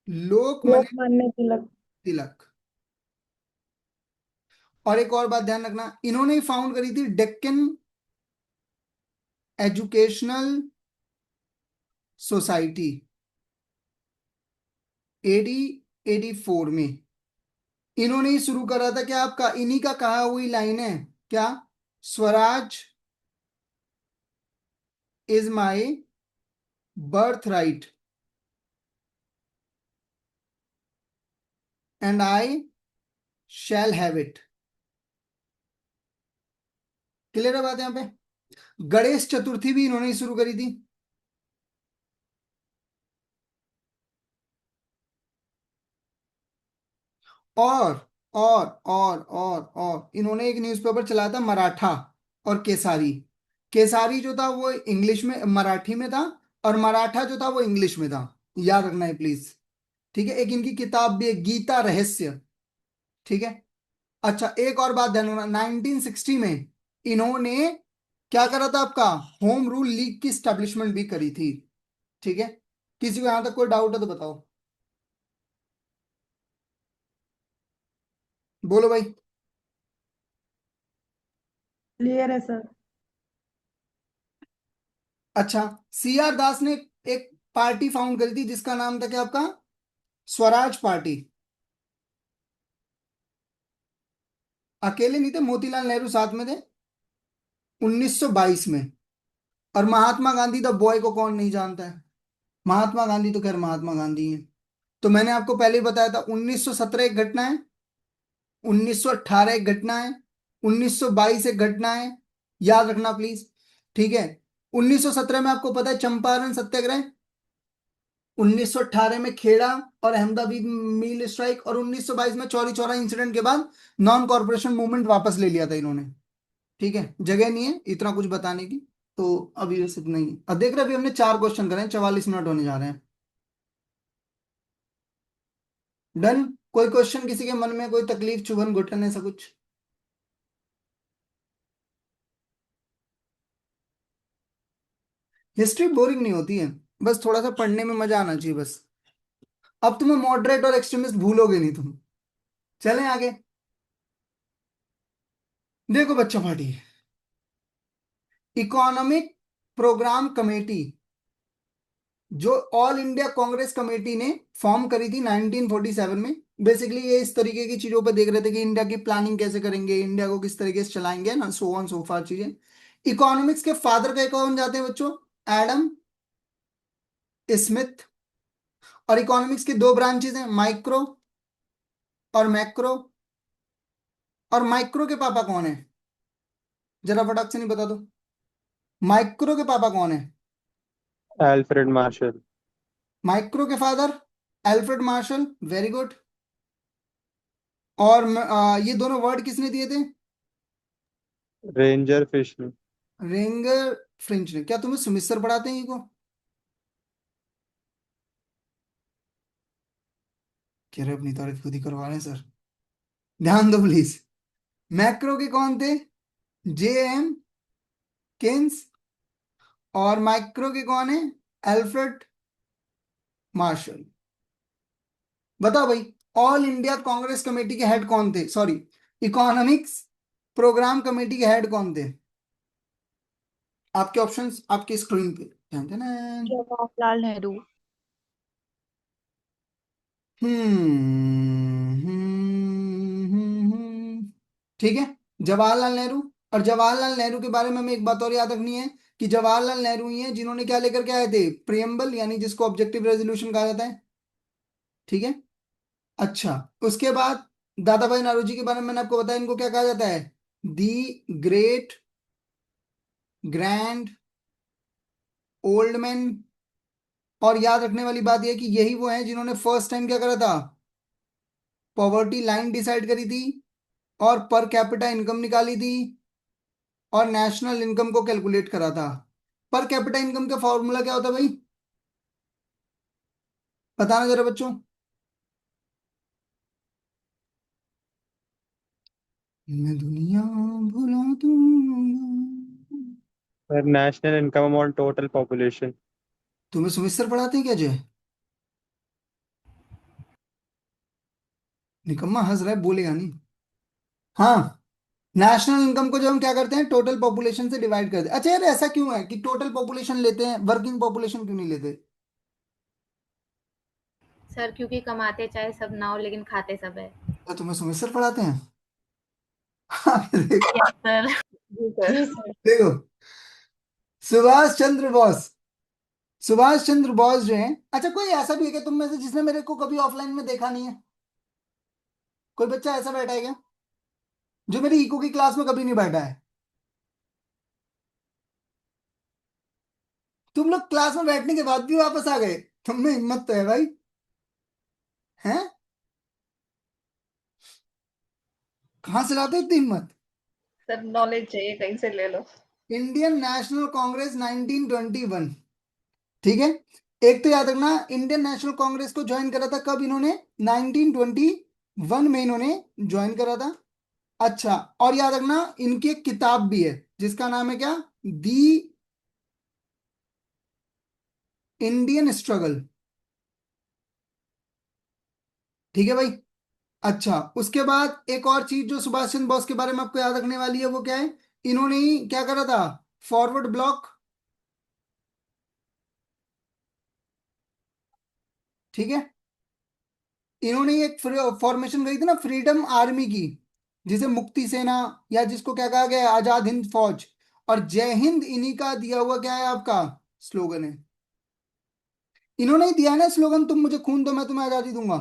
लोकमान्य लोकमान्य तिलक। तिलक। और एक और बात ध्यान रखना, इन्होंने ही फाउंड करी थी डेक्कन एजुकेशनल सोसाइटी, एडी 84 में। इन्होंने ही शुरू करा था क्या आपका? इन्हीं का कहा हुई लाइन है क्या? Swaraj is my birth right and I shall have it. Clear है बात यहाँ पे? गणेश चतुर्थी भी इन्होंने ही शुरू करी थी। और और इन्होंने एक न्यूज़पेपर चलाया था, मराठा और केसारी। केसारी जो था वो इंग्लिश में, मराठी में था, और मराठा जो था वो इंग्लिश में था। याद रखना है प्लीज। ठीक है, एक इनकी किताब भी है, गीता रहस्य। ठीक है। अच्छा, एक और बात ध्यान रखना, 1960 में इन्होंने क्या करा था आपका? होम रूल लीग की स्टैब्लिशमेंट भी करी थी। ठीक है। किसी को यहां तक कोई डाउट है तो बताओ। बोलो भाई। क्लियर है सर। अच्छा, सी आर दास ने एक पार्टी फाउंड करी थी जिसका नाम था क्या आपका? स्वराज पार्टी। अकेले नहीं थे, मोतीलाल नेहरू साथ में थे 1922 में। और महात्मा गांधी द बॉय को कौन नहीं जानता है? महात्मा गांधी तो खैर महात्मा गांधी हैं। तो मैंने आपको पहले ही बताया था 1917 एक घटना है, 1918 एक घटना है, 1922 एक घटना है, याद रखना प्लीज। ठीक है, 1917 में आपको पता है चंपारण सत्याग्रह, 1918 में खेड़ा और अहमदाबाद मिल स्ट्राइक, और 1922 में चौरी चौरा इंसिडेंट के बाद नॉन कॉर्पोरेशन मूवमेंट वापस ले लिया था इन्होंने। ठीक है, जगह नहीं है इतना कुछ बताने की, तो अभी बस इतना ही है। अब देख रहे, अभी हमने 4 क्वेश्चन करे हैं, 44 मिनट होने जा रहे हैं। डन। कोई क्वेश्चन किसी के मन में, कोई तकलीफ, चुभन घुटन, ऐसा कुछ? हिस्ट्री बोरिंग नहीं होती है, बस थोड़ा सा पढ़ने में मजा आना चाहिए बस। अब तुम्हें मॉडरेट और एक्सट्रीमिस्ट भूलोगे नहीं तुम। चलें आगे। देखो बच्चा पार्टी, इकोनॉमिक प्रोग्राम कमेटी जो ऑल इंडिया कांग्रेस कमेटी ने फॉर्म करी थी 1947 में, बेसिकली ये इस तरीके की चीजों पर देख रहे थे कि इंडिया की प्लानिंग कैसे करेंगे, इंडिया को किस तरीके से चलाएंगे ना, सो ऑन सो फार चीजें। इकोनॉमिक्स के फादर कहे कौन जाते हैं बच्चों? Adam Smith. और इकोनॉमिक्स की 2 ब्रांचेज हैं, माइक्रो और मैक्रो। और माइक्रो के पापा कौन है? जरा फटाक से नहीं बता दो। माइक्रो के पापा कौन है? Alfred Marshall. माइक्रो के father Alfred Marshall, very good. और ये दोनों वर्ड किसने दिए थे? Ranger fish. रेंगर फ्रिंच ने। क्या तुम्हें सुमित पढ़ाते हैं इनको? कह रहे अपनी तारीफ खुद ही करवा रहे हैं सर, ध्यान दो प्लीज। मैक्रो के कौन थे? जे एम केन्स। और माइक्रो के कौन है? Alfred Marshall. बताओ भाई, ऑल इंडिया कांग्रेस कमेटी के हेड कौन थे? सॉरी, इकोनॉमिक्स प्रोग्राम कमेटी के हेड कौन थे? आपके ऑप्शंस आपकी स्क्रीन पे, ध्यान देना। जवाहरलाल नेहरू। ठीक है, जवाहरलाल नेहरू। और जवाहरलाल नेहरू के बारे में हमें एक बात और याद रखनी है कि जवाहरलाल नेहरू ही हैं जिन्होंने क्या लेकर के आए थे? प्रियम्बल, यानी जिसको ऑब्जेक्टिव रेजोल्यूशन कहा जाता है। ठीक है, अच्छा। उसके बाद दादा भाई नौरोजी के बारे में मैंने आपको बताया, इनको क्या कहा जाता है? The great grand old man. और याद रखने वाली बात यह है कि यही वो हैं जिन्होंने फर्स्ट टाइम क्या करा था? पॉवर्टी लाइन डिसाइड करी थी, और पर कैपिटा इनकम निकाली थी, और नेशनल इनकम को कैलकुलेट करा था। पर कैपिटा इनकम का फॉर्मूला क्या होता है भाई? बताना जरा बच्चों। मैं दुनिया भुला दूंगा। पर national income on total population. तुम्हें सुमित सर पढ़ाते हैं क्या जय? निकम्मा हंस रहा है, बोलेगा नहीं। हाँ, नेशनल इनकम को जब हम क्या करते हैं, टोटल पॉपुलेशन से डिवाइड करते हैं। अच्छा यार, ऐसा क्यों है कि टोटल पॉपुलेशन लेते हैं, वर्किंग पॉपुलेशन क्यों नहीं लेते? सर क्योंकि कमाते चाहे सब ना हो लेकिन खाते सब है। क्या तुम्हें सुमित सर पढ़ाते हैं? हाँ, देखो यस सर। जी सर। जी सर। देखो, सुभाष चंद्र बोस। सुभाष चंद्र बोस जो है, अच्छा कोई ऐसा भी है क्या तुम में से जिसने मेरे को कभी ऑफलाइन में देखा नहीं है? कोई बच्चा ऐसा बैठा है क्या जो मेरी इको की क्लास में कभी नहीं बैठा है? तुम लोग क्लास में बैठने के बाद भी वापस आ गए, तुम में हिम्मत तो है भाई, हैं? कहाँ से लाते हो इतनी हिम्मत? सर नॉलेज चाहिए, कहीं से ले लो। Indian national Congress 1921। ठीक है, एक तो याद रखना, इंडियन नेशनल कांग्रेस को ज्वाइन करा था कब इन्होंने? 1921 में इन्होंने ज्वाइन करा था। अच्छा, और याद रखना इनकी एक किताब भी है जिसका नाम है क्या? दी इंडियन स्ट्रगल। ठीक है भाई। अच्छा, उसके बाद एक और चीज जो सुभाष चंद्र बोस के बारे में आपको याद रखने वाली है, वो क्या है? इन्होंने ही क्या करा था? Forward block. ठीक है, इन्होंने ही एक फॉर्मेशन करी थी ना फ्रीडम आर्मी की, जिसे मुक्ति सेना, या जिसको क्या कहा गया है, आजाद हिंद फौज। और जय हिंद इन्हीं का दिया हुआ क्या है आपका स्लोगन है। इन्होंने ही दिया है ना स्लोगन, तुम मुझे खून दो मैं तुम्हें आजादी दूंगा।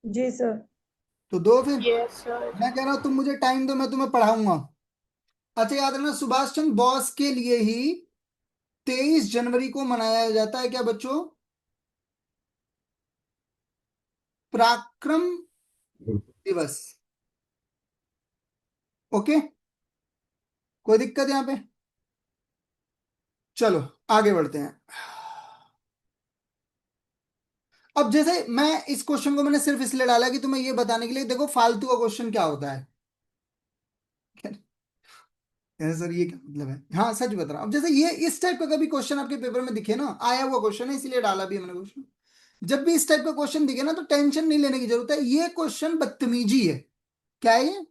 जी सर। तो दो फिर। Yes sir. मैं कह रहा हूं तुम मुझे टाइम दो मैं तुम्हें पढ़ाऊंगा। अच्छा याद रखना, सुभाष चंद्र बोस के लिए ही 23 जनवरी को मनाया जाता है क्या बच्चों? पराक्रम दिवस। ओके, कोई दिक्कत यहाँ पे? चलो आगे बढ़ते हैं। अब जैसे मैं इस क्वेश्चन को मैंने सिर्फ इसलिए डाला कि तुम्हें ये बताने के लिए, देखो फालतू का क्वेश्चन क्या होता है। सर ये क्या मतलब है? हाँ सच बता रहा हूं। अब जैसे ये इस टाइप का कभी क्वेश्चन आपके पेपर में दिखे ना, आया हुआ क्वेश्चन है इसीलिए डाला भी है मैंने क्वेश्चन। जब भी इस टाइप का क्वेश्चन दिखे ना तो टेंशन नहीं लेने की जरूरत है, ये क्वेश्चन बदतमीजी है। क्या है ये?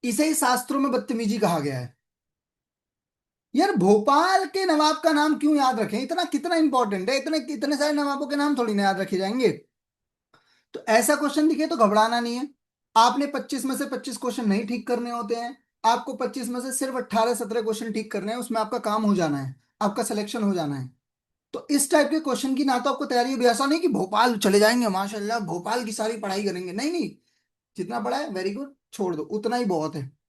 इसे ही शास्त्रों में बदतमीजी कहा गया है। यार भोपाल के नवाब का नाम क्यों याद रखें? इतना कितना इंपॉर्टेंट है? इतने इतने सारे नवाबों के नाम थोड़ी ना याद रखे जाएंगे। तो ऐसा क्वेश्चन दिखे तो घबराना नहीं है। आपने 25 में से 25 क्वेश्चन नहीं ठीक करने होते हैं। आपको 25 में से सिर्फ 18-17 क्वेश्चन ठीक करने हैं, उसमें आपका काम हो जाना है, आपका सिलेक्शन हो जाना है। तो इस टाइप के क्वेश्चन की ना तो आपको तैयारी भी, ऐसा नहीं कि भोपाल चले जाएंगे माशाल्लाह भोपाल की सारी पढ़ाई करेंगे, नहीं नहीं। जितना पढ़ा है वेरी गुड, छोड़ दो उतना ही बहुत है।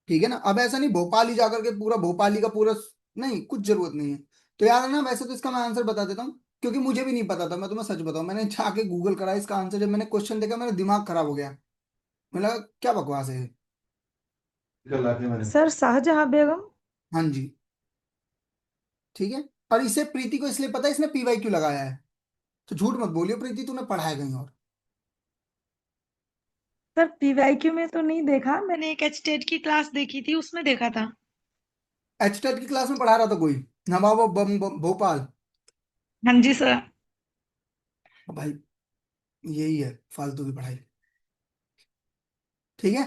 ठीक है ना? अब ऐसा नहीं भोपाल ही जाकर के पूरा भोपाली का पूरा, नहीं कुछ जरूरत नहीं है। तो याद है ना, वैसे तो इसका मैं आंसर बता देता हूँ क्योंकि मुझे भी नहीं पता था, मैं तुम्हें सच बताऊं, मैंने जाके गूगल करा इसका आंसर, जब मैंने क्वेश्चन देखा मेरा दिमाग खराब हो गया। मैंने लगा क्या बकवास है ये। सर शाहजहां बेगम। हाँ जी, ठीक है। और इसे प्रीति को इसलिए पता है, इसने पीवाई क्यों लगाया है। तो झूठ मत बोलियो प्रीति, तूने पढ़ा है कहीं और। सर पीवाईक्यू में तो नहीं देखा। मैंने एक एचटेट की क्लास देखी थी, उसमें देखा था। एचटेट की क्लास में पढ़ा रहा था कोई नवाब भोपाल? हाँ जी सर। भाई यही है फालतू की पढ़ाई। ठीक है।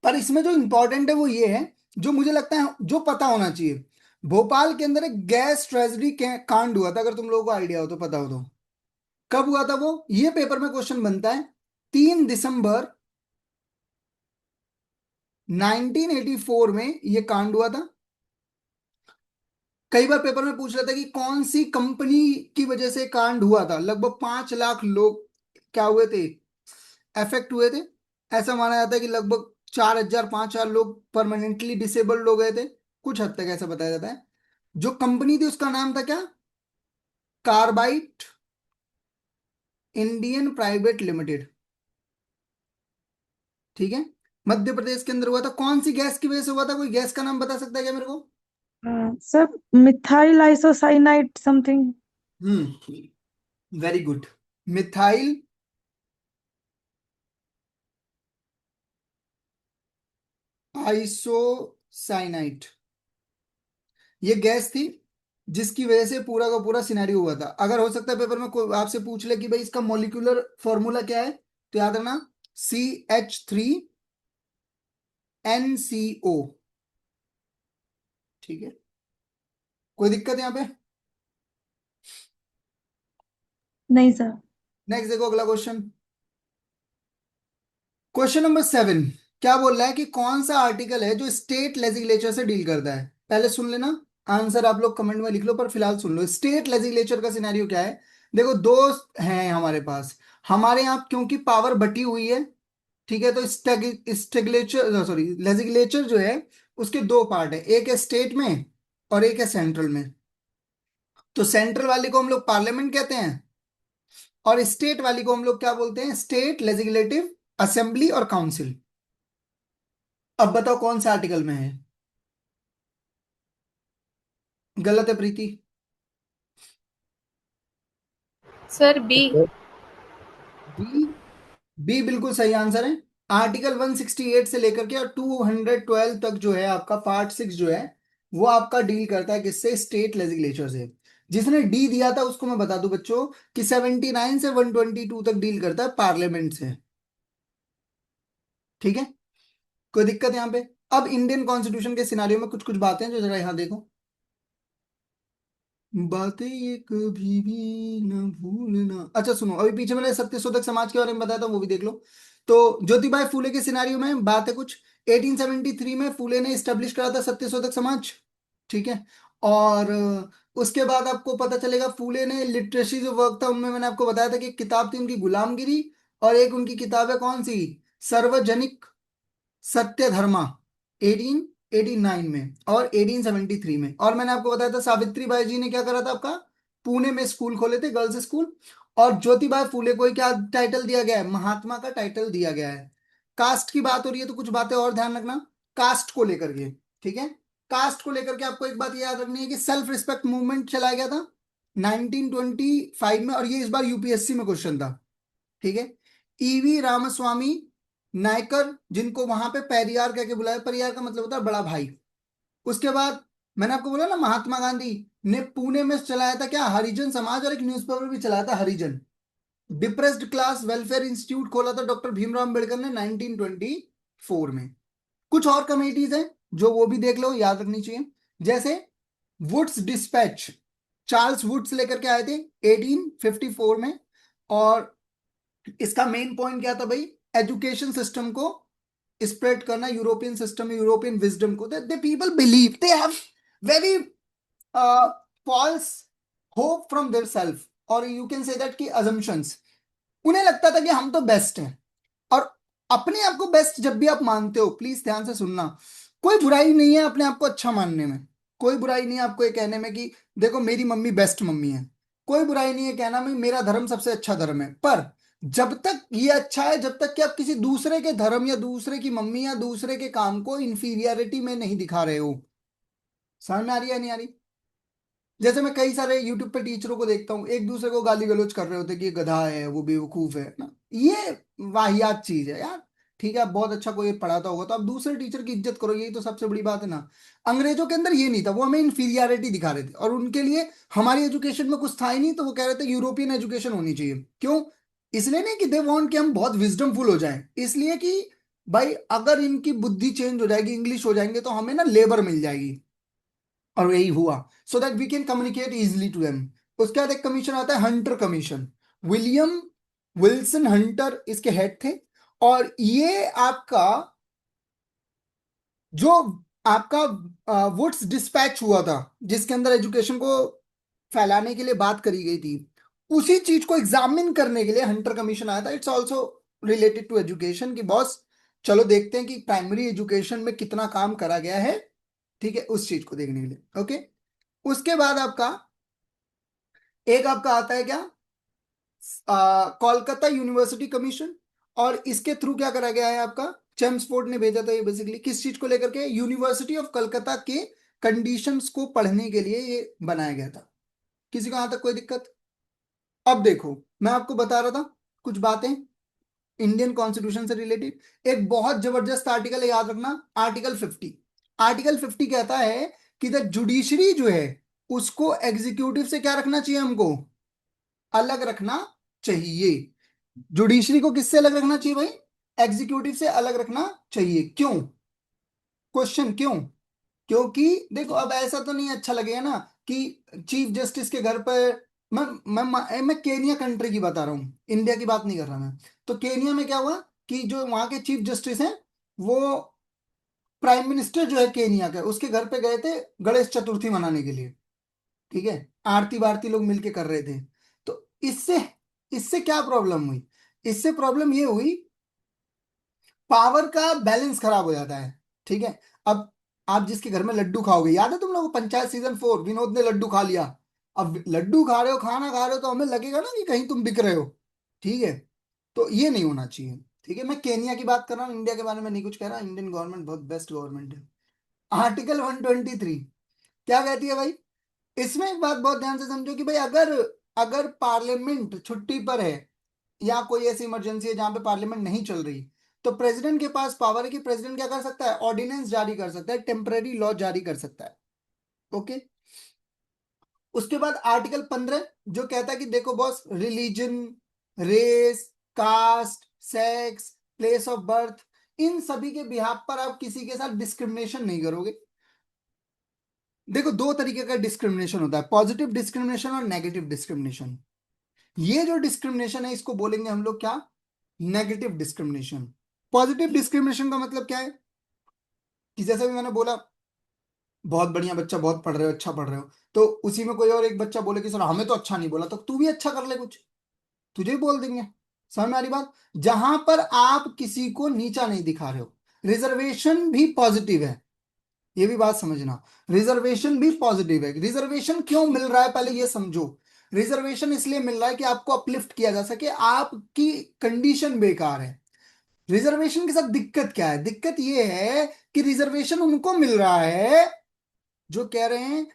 पर इसमें जो इंपॉर्टेंट है वो ये है, जो मुझे लगता है जो पता होना चाहिए। भोपाल के अंदर एक गैस ट्रेजरी कांड हुआ था, अगर तुम लोगों को आइडिया हो तो, पता हो तो। कब हुआ था वो? ये पेपर में क्वेश्चन बनता है। 3 दिसंबर 1984 में ये कांड हुआ था। कई बार पेपर में पूछ रहा था कि कौन सी कंपनी की वजह से कांड हुआ था। लगभग 5 लाख लोग क्या हुए थे, अफेक्ट हुए थे। ऐसा माना जाता है कि लगभग 4,000 5,000 लोग परमानेंटली डिसेबल्ड हो गए थे, कुछ हद तक ऐसा बताया जाता है। जो कंपनी थी उसका नाम था क्या? Carbide Indian private limited. ठीक है। मध्य प्रदेश के अंदर हुआ था। कौन सी गैस की वजह से हुआ था? कोई गैस का नाम बता सकता है क्या मेरे को? Sir methyl isocyanate something. Very good. Methyl isocyanate ये गैस थी जिसकी वजह से पूरा का पूरा सिनेरियो हुआ था। अगर हो सकता है पेपर में कोई आपसे पूछ ले कि भाई इसका मॉलिक्यूलर फॉर्मूला क्या है, तो याद रखना CH3NCO। ठीक है, कोई दिक्कत यहाँ पे? नहीं सर। नेक्स्ट देखो अगला क्वेश्चन। क्वेश्चन नंबर 7 क्या बोल रहा है कि कौन सा आर्टिकल है जो स्टेट लेजिस्लेचर से डील करता है? पहले सुन लेना, आंसर आप लोग कमेंट में लिख लो, पर फिलहाल सुन लो स्टेट लेजिस्लेचर का सिनेरियो क्या है। देखो दो हैं हमारे पास, हमारे यहाँ क्योंकि पावर बटी हुई है। ठीक है, तो स्टेगलेचर सॉरी लेजिस्लेचर जो है उसके दो पार्ट है, एक है स्टेट में और एक है सेंट्रल में। तो सेंट्रल वाले को हम लोग पार्लियामेंट कहते हैं और स्टेट वाली को हम लोग क्या बोलते हैं? स्टेट लेजिस्लेटिव असेंबली और काउंसिल। अब बताओ कौन सा आर्टिकल में है? गलत है Preeti. Sir B. B? B बिल्कुल सही आंसर है। आर्टिकल 168 से लेकर के और 212 तक जो है आपका पार्ट 6 जो है वो आपका डील करता है किससे? स्टेट लेजिस्लेचर से। जिसने डी दिया था उसको मैं बता दूं बच्चों कि 79 से 122 तक डील करता है पार्लियामेंट से। ठीक है, कोई दिक्कत यहाँ पे? अब इंडियन कॉन्स्टिट्यूशन के सिनारियो में कुछ कुछ बातें हैं जो जरा यहाँ देखो। बातें ये कभी भी न भूलना। अच्छा सुनो, अभी पीछे मैंने सत्यशोधक समाज के बारे में बताया था, वो भी देख लो। तो ज्योतिबाई फूले के सिनारियो में बात है कुछ। 1873 में फूले ने स्टेब्लिश करा था सत्यशोधक समाज। ठीक है। और उसके बाद आपको पता चलेगा फूले ने लिटरेसी जो वर्क था उनमें मैंने आपको बताया था कि एक किताब थी उनकी गुलामगिरी, और एक उनकी किताब है कौन सी, सार्वजनिक सत्य धर्मा, 1889 में और 1873 में। और मैंने आपको बताया था सावित्री बाई जी ने क्या करा था आपका, पुणे में स्कूल खोले थे, गर्ल्स स्कूल। और ज्योतिबा फूले को ही क्या टाइटल दिया गया है, महात्मा का टाइटल दिया गया है। कास्ट की बात हो रही है तो कुछ बातें और ध्यान रखना कास्ट को लेकर के, ठीक है। कास्ट को लेकर के आपको एक बात याद रखनी है कि सेल्फ रिस्पेक्ट मूवमेंट चलाया गया था 1925 में, और ये इस बार यूपीएससी में क्वेश्चन था, ठीक है। ईवी रामास्वामी नायकर, जिनको वहां पे पेरियार कह के बुलाया, पेरियार का मतलब होता है बड़ा भाई। उसके बाद मैंने आपको बोला ना महात्मा गांधी ने पुणे में चलाया था क्या, हरिजन समाज, और एक न्यूज़पेपर भी चलाया था हरिजन। डिप्रेस्ड क्लास वेलफेयर इंस्टीट्यूट खोला था डॉक्टर भीमराव अंबेडकर ने 1924 में। कुछ और कमेटीज हैं जो वो भी देख लो, याद रखनी चाहिए, जैसे वुड्स डिस्पैच, चार्ल्स वुड्स लेकर के आए थे 1854 में। और इसका मेन पॉइंट क्या था भाई, एजुकेशन सिस्टम को स्प्रेड करना, यूरोपियन सिस्टम, यूरोपियन विजडम को। They people believe they have very false hope from their self, और यू कैन से दैट की अजम्पशंस। उन्हें लगता था कि हम तो बेस्ट हैं, और अपने आप को बेस्ट जब भी आप मानते हो, प्लीज ध्यान से सुनना, कोई बुराई नहीं है अपने आप को अच्छा मानने में, कोई बुराई नहीं है आपको ये कहने में कि देखो मेरी मम्मी बेस्ट मम्मी है, कोई बुराई नहीं है कहना में मेरा धर्म सबसे अच्छा धर्म है। पर जब तक ये अच्छा है, जब तक कि आप किसी दूसरे के धर्म या दूसरे की मम्मी या दूसरे के काम को इंफीरियरिटी में नहीं दिखा रहे हो। समझ में आ रही है नहीं आ रही? जैसे मैं कई सारे यूट्यूब पे टीचरों को देखता हूँ एक दूसरे को गाली गलौज कर रहे होते कि ये गधा है, वो बेवकूफ है ना, ये वाहियात चीज है यार। ठीक है, आप बहुत अच्छा कोई पढ़ाता होगा तो आप दूसरे टीचर की इज्जत करो, यही तो सबसे बड़ी बात है ना। अंग्रेजों के अंदर ये नहीं था, वो हमें इंफीरियरिटी दिखा रहे थे, और उनके लिए हमारी एजुकेशन में कुछ था ही नहीं, तो वो कह रहे थे यूरोपियन एजुकेशन होनी चाहिए। क्यों? इसलिए नहीं कि दे वांट कि हम बहुत विजडमफुल हो जाएं, इसलिए कि भाई अगर इनकी बुद्धि चेंज हो जाएगी, इंग्लिश हो जाएंगे, तो हमें ना लेबर मिल जाएगी। और यही हुआ, so that we can communicate easily to them. उसके बाद एक कमीशन आता है Hunter commission, William Wilson Hunter इसके हेड थे। और ये आपका जो आपका वुड्स डिस्पैच हुआ था, जिसके अंदर एजुकेशन को फैलाने के लिए बात करी गई थी, उसी चीज को एग्जामिन करने के लिए हंटर कमीशन आया था। It's also related to education की बॉस, चलो देखते हैं कि प्राइमरी एजुकेशन में कितना काम करा गया है, ठीक है, उस चीज को देखने के लिए। ओके, उसके बाद आपका एक आपका आता है क्या, कोलकाता यूनिवर्सिटी कमीशन। और इसके थ्रू क्या करा गया है आपका, चेम्सफोर्ड ने भेजा था ये बेसिकली किस चीज को लेकर के, यूनिवर्सिटी ऑफ कलकत्ता के कंडीशंस को पढ़ने के लिए ये बनाया गया था। किसी को यहां तक कोई दिक्कत? अब देखो मैं आपको बता रहा था कुछ बातें इंडियन कॉन्स्टिट्यूशन से रिलेटेड, एक बहुत जबरदस्त आर्टिकल है, याद रखना, आर्टिकल 50। आर्टिकल 50 कहता है कि द जुडिशरी जो है उसको एग्जीक्यूटिव से क्या रखना चाहिए, हमको अलग रखना चाहिए। जुडिशरी को किससे अलग रखना चाहिए भाई, एग्जीक्यूटिव से अलग रखना चाहिए। क्यों? क्वेश्चन क्यों? क्योंकि देखो अब ऐसा तो नहीं अच्छा लगेगा ना कि चीफ जस्टिस के घर पर, मैं केनिया कंट्री की बता रहा हूँ, इंडिया की बात नहीं कर रहा मैं। तो केनिया में क्या हुआ कि जो वहां के चीफ जस्टिस हैं वो प्राइम मिनिस्टर जो है केनिया का, उसके घर पे गए थे गणेश चतुर्थी मनाने के लिए, ठीक है, आरती वारती लोग मिलके कर रहे थे। तो इससे इससे क्या प्रॉब्लम हुई, इससे प्रॉब्लम ये हुई पावर का बैलेंस खराब हो जाता है, ठीक है। अब आप जिसके घर में लड्डू खाओगे, याद है तुम लोग पंचायत सीजन 4 विनोद ने लड्डू खा लिया, अब लड्डू खा रहे हो, खाना खा रहे हो, तो हमें लगेगा ना कि कहीं तुम बिक रहे हो, ठीक है। तो ये नहीं होना चाहिए, ठीक है। मैं केनिया की बात कर रहा हूँ, इंडिया के बारे में नहीं कुछ कह रहा, इंडियन गवर्नमेंट बहुत बेस्ट गवर्नमेंट है। आर्टिकल 123 क्या कहती है भाई, इसमें एक बात बहुत ध्यान से समझो कि भाई अगर अगर पार्लियामेंट छुट्टी पर है या कोई ऐसी इमरजेंसी है जहां पे पार्लियामेंट नहीं चल रही, तो प्रेसिडेंट के पास पावर है कि प्रेसिडेंट क्या कर सकता है, ऑर्डिनेंस जारी कर सकता है, टेम्पररी लॉ जारी कर सकता है। ओके, उसके बाद आर्टिकल 15 जो कहता है कि देखो boss, religion, race, caste, sex, place of birth, इन सभी के बिहाफ पर आप किसी के साथ डिस्क्रिमिनेशन नहीं करोगे। देखो दो तरीके का डिस्क्रिमिनेशन होता है, पॉजिटिव डिस्क्रिमिनेशन और नेगेटिव डिस्क्रिमिनेशन। ये जो डिस्क्रिमिनेशन है इसको बोलेंगे हम लोग क्या, नेगेटिव डिस्क्रिमिनेशन। पॉजिटिव डिस्क्रिमिनेशन का मतलब क्या है कि जैसे भी मैंने बोला बहुत बढ़िया बच्चा, बहुत पढ़ रहे हो, अच्छा पढ़ रहे हो, तो उसी में कोई और एक बच्चा बोले कि सर हमें तो अच्छा नहीं बोला, तो तू भी अच्छा कर ले कुछ, तुझे भी बोल देंगे। समझ में आ रही बात? जहां पर आप किसी को नीचा नहीं दिखा रहे हो, रिजर्वेशन भी पॉजिटिव है, ये भी बात समझना, रिजर्वेशन भी पॉजिटिव है। रिजर्वेशन क्यों मिल रहा है पहले ये समझो। रिजर्वेशन इसलिए मिल रहा है कि आपको अपलिफ्ट किया जा सके, आपकी कंडीशन बेकार है। रिजर्वेशन के साथ दिक्कत क्या है? दिक्कत ये है कि रिजर्वेशन उनको मिल रहा है जो कह रहे हैं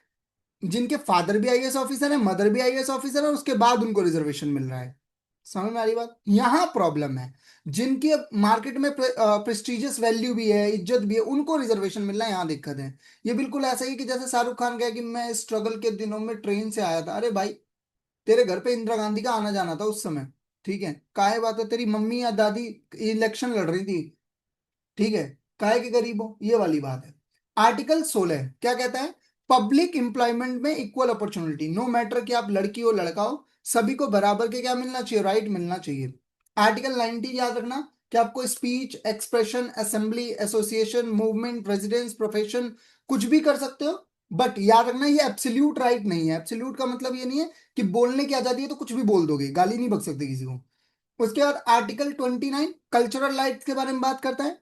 जिनके फादर भी आईएएस ऑफिसर है, मदर भी आईएएस ऑफिसर है, उसके बाद उनको रिजर्वेशन मिल रहा है। समझ में आ रही बात? यहां प्रॉब्लम है, जिनकी मार्केट में प्रेस्टिजियस वैल्यू भी है, इज्जत भी है, उनको रिजर्वेशन मिल रहा है, यहाँ दिक्कत है। ये बिल्कुल ऐसा ही कि जैसे शाहरुख खान कहे कि मैं स्ट्रगल के दिनों में ट्रेन से आया था। अरे भाई, तेरे घर पे इंदिरा गांधी का आना जाना था उस समय, ठीक है, काहे बात है, तेरी मम्मी या दादी इलेक्शन लड़ रही थी, ठीक है, काहे के गरीब हो, ये वाली बात है। आर्टिकल 16 क्या कहता है? पब्लिक एम्प्लॉयमेंट में इक्वल अपॉर्चुनिटी, नो मैटर कि आप लड़की हो लड़का हो, सभी को बराबर के क्या मिलना चाहिए? राइट मिलना चाहिए। आर्टिकल 19 याद रखना कि आपको speech, expression, assembly, association, movement, residence, profession कुछ भी कर सकते हो, बट याद रखना ये एब्सोल्यूट राइट नहीं है। एब्सोल्यूट का मतलब ये नहीं है कि बोलने की आजादी है तो कुछ भी बोल दोगे, गाली नहीं बक सकते किसी को। उसके बाद आर्टिकल 29 कल्चरल राइट्स के बारे में बात करता है।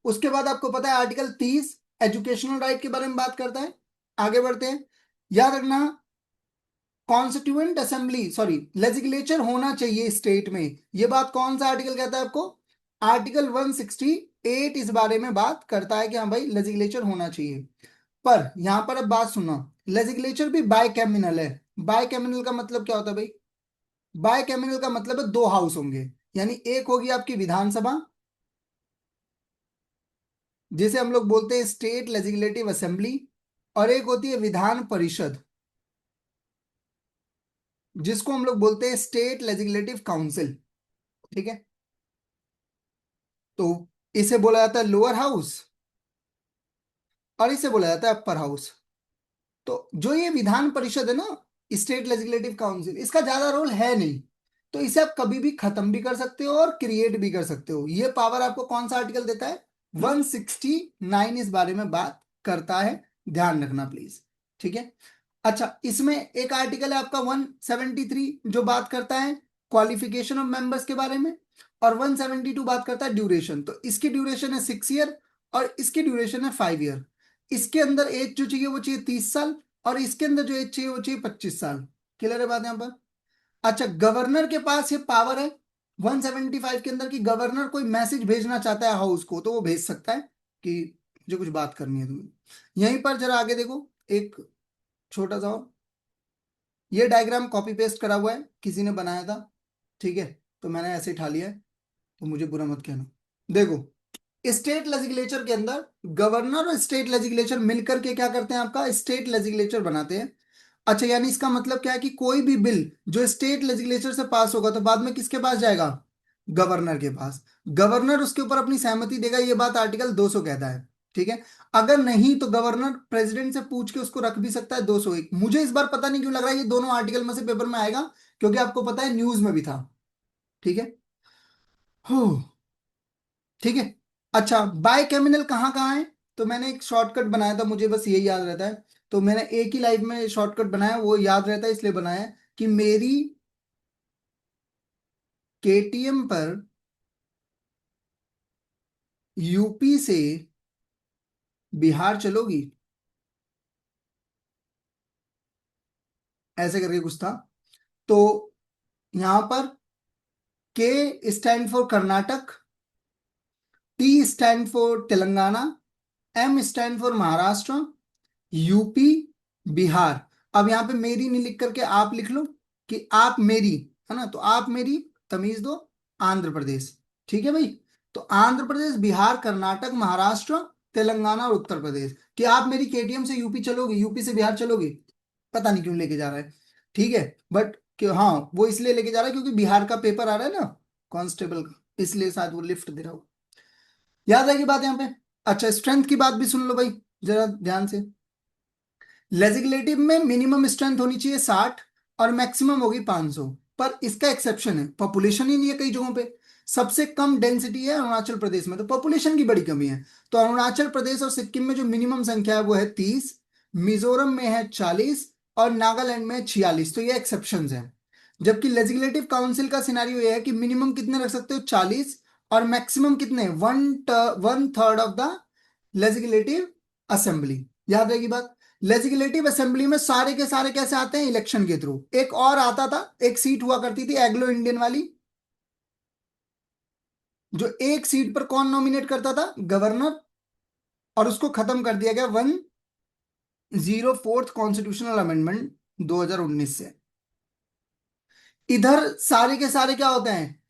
उसके बाद आपको पता है आर्टिकल 30 एजुकेशनल राइट के बारे में बात करता है। आगे बढ़ते हैं, याद रखना कॉन्स्टिट्यूएंट असेंबली, सॉरी, लेजिस्लेचर होना चाहिए स्टेट में। ये बात कौन सा आर्टिकल कहता है आपको? आर्टिकल 168 इस बारे में बात करता है कि हाँ भाई लेजिस्लेचर होना चाहिए। पर यहां पर अब बात सुनना, लेजिस्लेचर भी बायकैमिनल है। बायकैमिनल का मतलब क्या होता है भाई? बायकैमिनल का मतलब है दो हाउस होंगे, यानी एक होगी आपकी विधानसभा, जिसे हम लोग बोलते हैं स्टेट लेजिस्लेटिव असेंबली, और एक होती है विधान परिषद, जिसको हम लोग बोलते हैं स्टेट लेजिस्लेटिव काउंसिल, ठीक है। तो इसे बोला जाता है लोअर हाउस और इसे बोला जाता है अपर हाउस। तो जो ये विधान परिषद है ना, स्टेट लेजिस्लेटिव काउंसिल, इसका ज्यादा रोल है नहीं, तो इसे आप कभी भी खत्म भी कर सकते हो और क्रिएट भी कर सकते हो। ये पावर आपको कौन सा आर्टिकल देता है? 169 इस बारे में बात करता है, ध्यान रखना प्लीज, ठीक है। अच्छा, इसमें एक आर्टिकल है आपका 173 जो बात करता है क्वालिफिकेशन ऑफ मेंबर्स के बारे में, और 172 बात करता है ड्यूरेशन। तो इसकी ड्यूरेशन है 6 ईयर और इसकी ड्यूरेशन है 5 ईयर। इसके अंदर एज जो चाहिए वो चाहिए 30 साल, और इसके अंदर जो एज चाहिए वो चाहिए 25 साल। क्लियर है बात यहां पर? अच्छा, गवर्नर के पास ये पावर है 175 के अंदर कि गवर्नर कोई मैसेज भेजना चाहता है हाउस को तो वो भेज सकता है कि मुझे कुछ बात करनी है तुम्हें। यहीं पर जरा आगे देखो, एक छोटा सा और, ये डायग्राम कॉपी पेस्ट करा हुआ है, किसी ने बनाया था, ठीक है, तो मैंने ऐसे उठा लिया है, तो मुझे बुरा मत कहना। देखो, स्टेट लेजिस्लेचर के अंदर गवर्नर और स्टेट लेजिस्लेचर मिलकर के क्या करते हैं? आपका स्टेट लेजिस्लेचर बनाते हैं। अच्छा, यानी इसका मतलब क्या है कि कोई भी बिल जो स्टेट लेजिस्लेचर से पास होगा तो बाद में किसके पास जाएगा? गवर्नर के पास। गवर्नर उसके ऊपर अपनी सहमति देगा, ये बात आर्टिकल 200 कहता है, ठीक है। अगर नहीं तो गवर्नर प्रेसिडेंट से पूछ के उसको रख भी सकता है 201। मुझे इस बार पता नहीं क्यों लग रहा है ये दोनों आर्टिकल में से पेपर में आएगा, क्योंकि आपको पता है न्यूज में भी था, ठीक है। हो, ठीक है। अच्छा, बाय कैमिनल कहाँ कहाँ है? तो मैंने एक शॉर्टकट बनाया था, मुझे बस यही याद रहता है, तो मैंने एक ही लाइफ में शॉर्टकट बनाया, वो याद रहता है इसलिए बनाया है कि मेरी केटीएम पर यूपी से बिहार चलोगी, ऐसे करके कुछ था। तो यहां पर K stand for Karnataka, T stand for Telangana, M stand for Maharashtra, UP, Bihar. अब यहां पे मेरी नहीं लिख करके आप लिख लो कि आप मेरी, है ना, तो आप मेरी तमीज दो, आंध्र प्रदेश, ठीक है भाई। तो आंध्र प्रदेश, बिहार, कर्नाटक, महाराष्ट्र, तेलंगाना और उत्तर प्रदेश, कि आप मेरी केटीएम से यूपी चलोगे, यूपी से बिहार चलोगे। पता नहीं क्यों लेके जा रहा है, ठीक है, बट क्यों, हाँ वो इसलिए लेके जा रहा है क्योंकि बिहार का पेपर आ रहा है ना कांस्टेबल का, इसलिए शायद वो लिफ्ट दे रहा हो। याद आएगी बात यहाँ पे? अच्छा, स्ट्रेंथ की बात भी सुन लो भाई जरा ध्यान से। लेजिस्लेटिव में मिनिमम स्ट्रेंथ होनी चाहिए 60 और मैक्सिमम होगी 500। पर इसका एक्सेप्शन है, पॉपुलेशन ही नहीं है कई जगहों पे। सबसे कम डेंसिटी है अरुणाचल प्रदेश में, तो पॉपुलेशन की बड़ी कमी है। तो अरुणाचल प्रदेश और सिक्किम में जो मिनिमम संख्या है वो है 30, मिजोरम में है 40 और नागालैंड में 46। तो ये एक्सेप्शंस हैं। जबकि लेजिस्लेटिव काउंसिल का सिनारियो ये है कि मिनिमम कितने रख सकते हो, 40, और मैक्सिमम कितने, 1/3 ऑफ द लेजिस्लेटिव असेंबली। याद रहेगी बात। लेजिस्लेटिव असेंबली में सारे के सारे कैसे आते हैं, इलेक्शन के थ्रू। एक और आता था, एक सीट हुआ करती थी एग्लो इंडियन वाली, जो एक सीट पर कौन नॉमिनेट करता था, गवर्नर, और उसको खत्म कर दिया गया 104th कॉन्स्टिट्यूशनल अमेंडमेंट 2019 से। इधर सारे के सारे क्या होते हैं,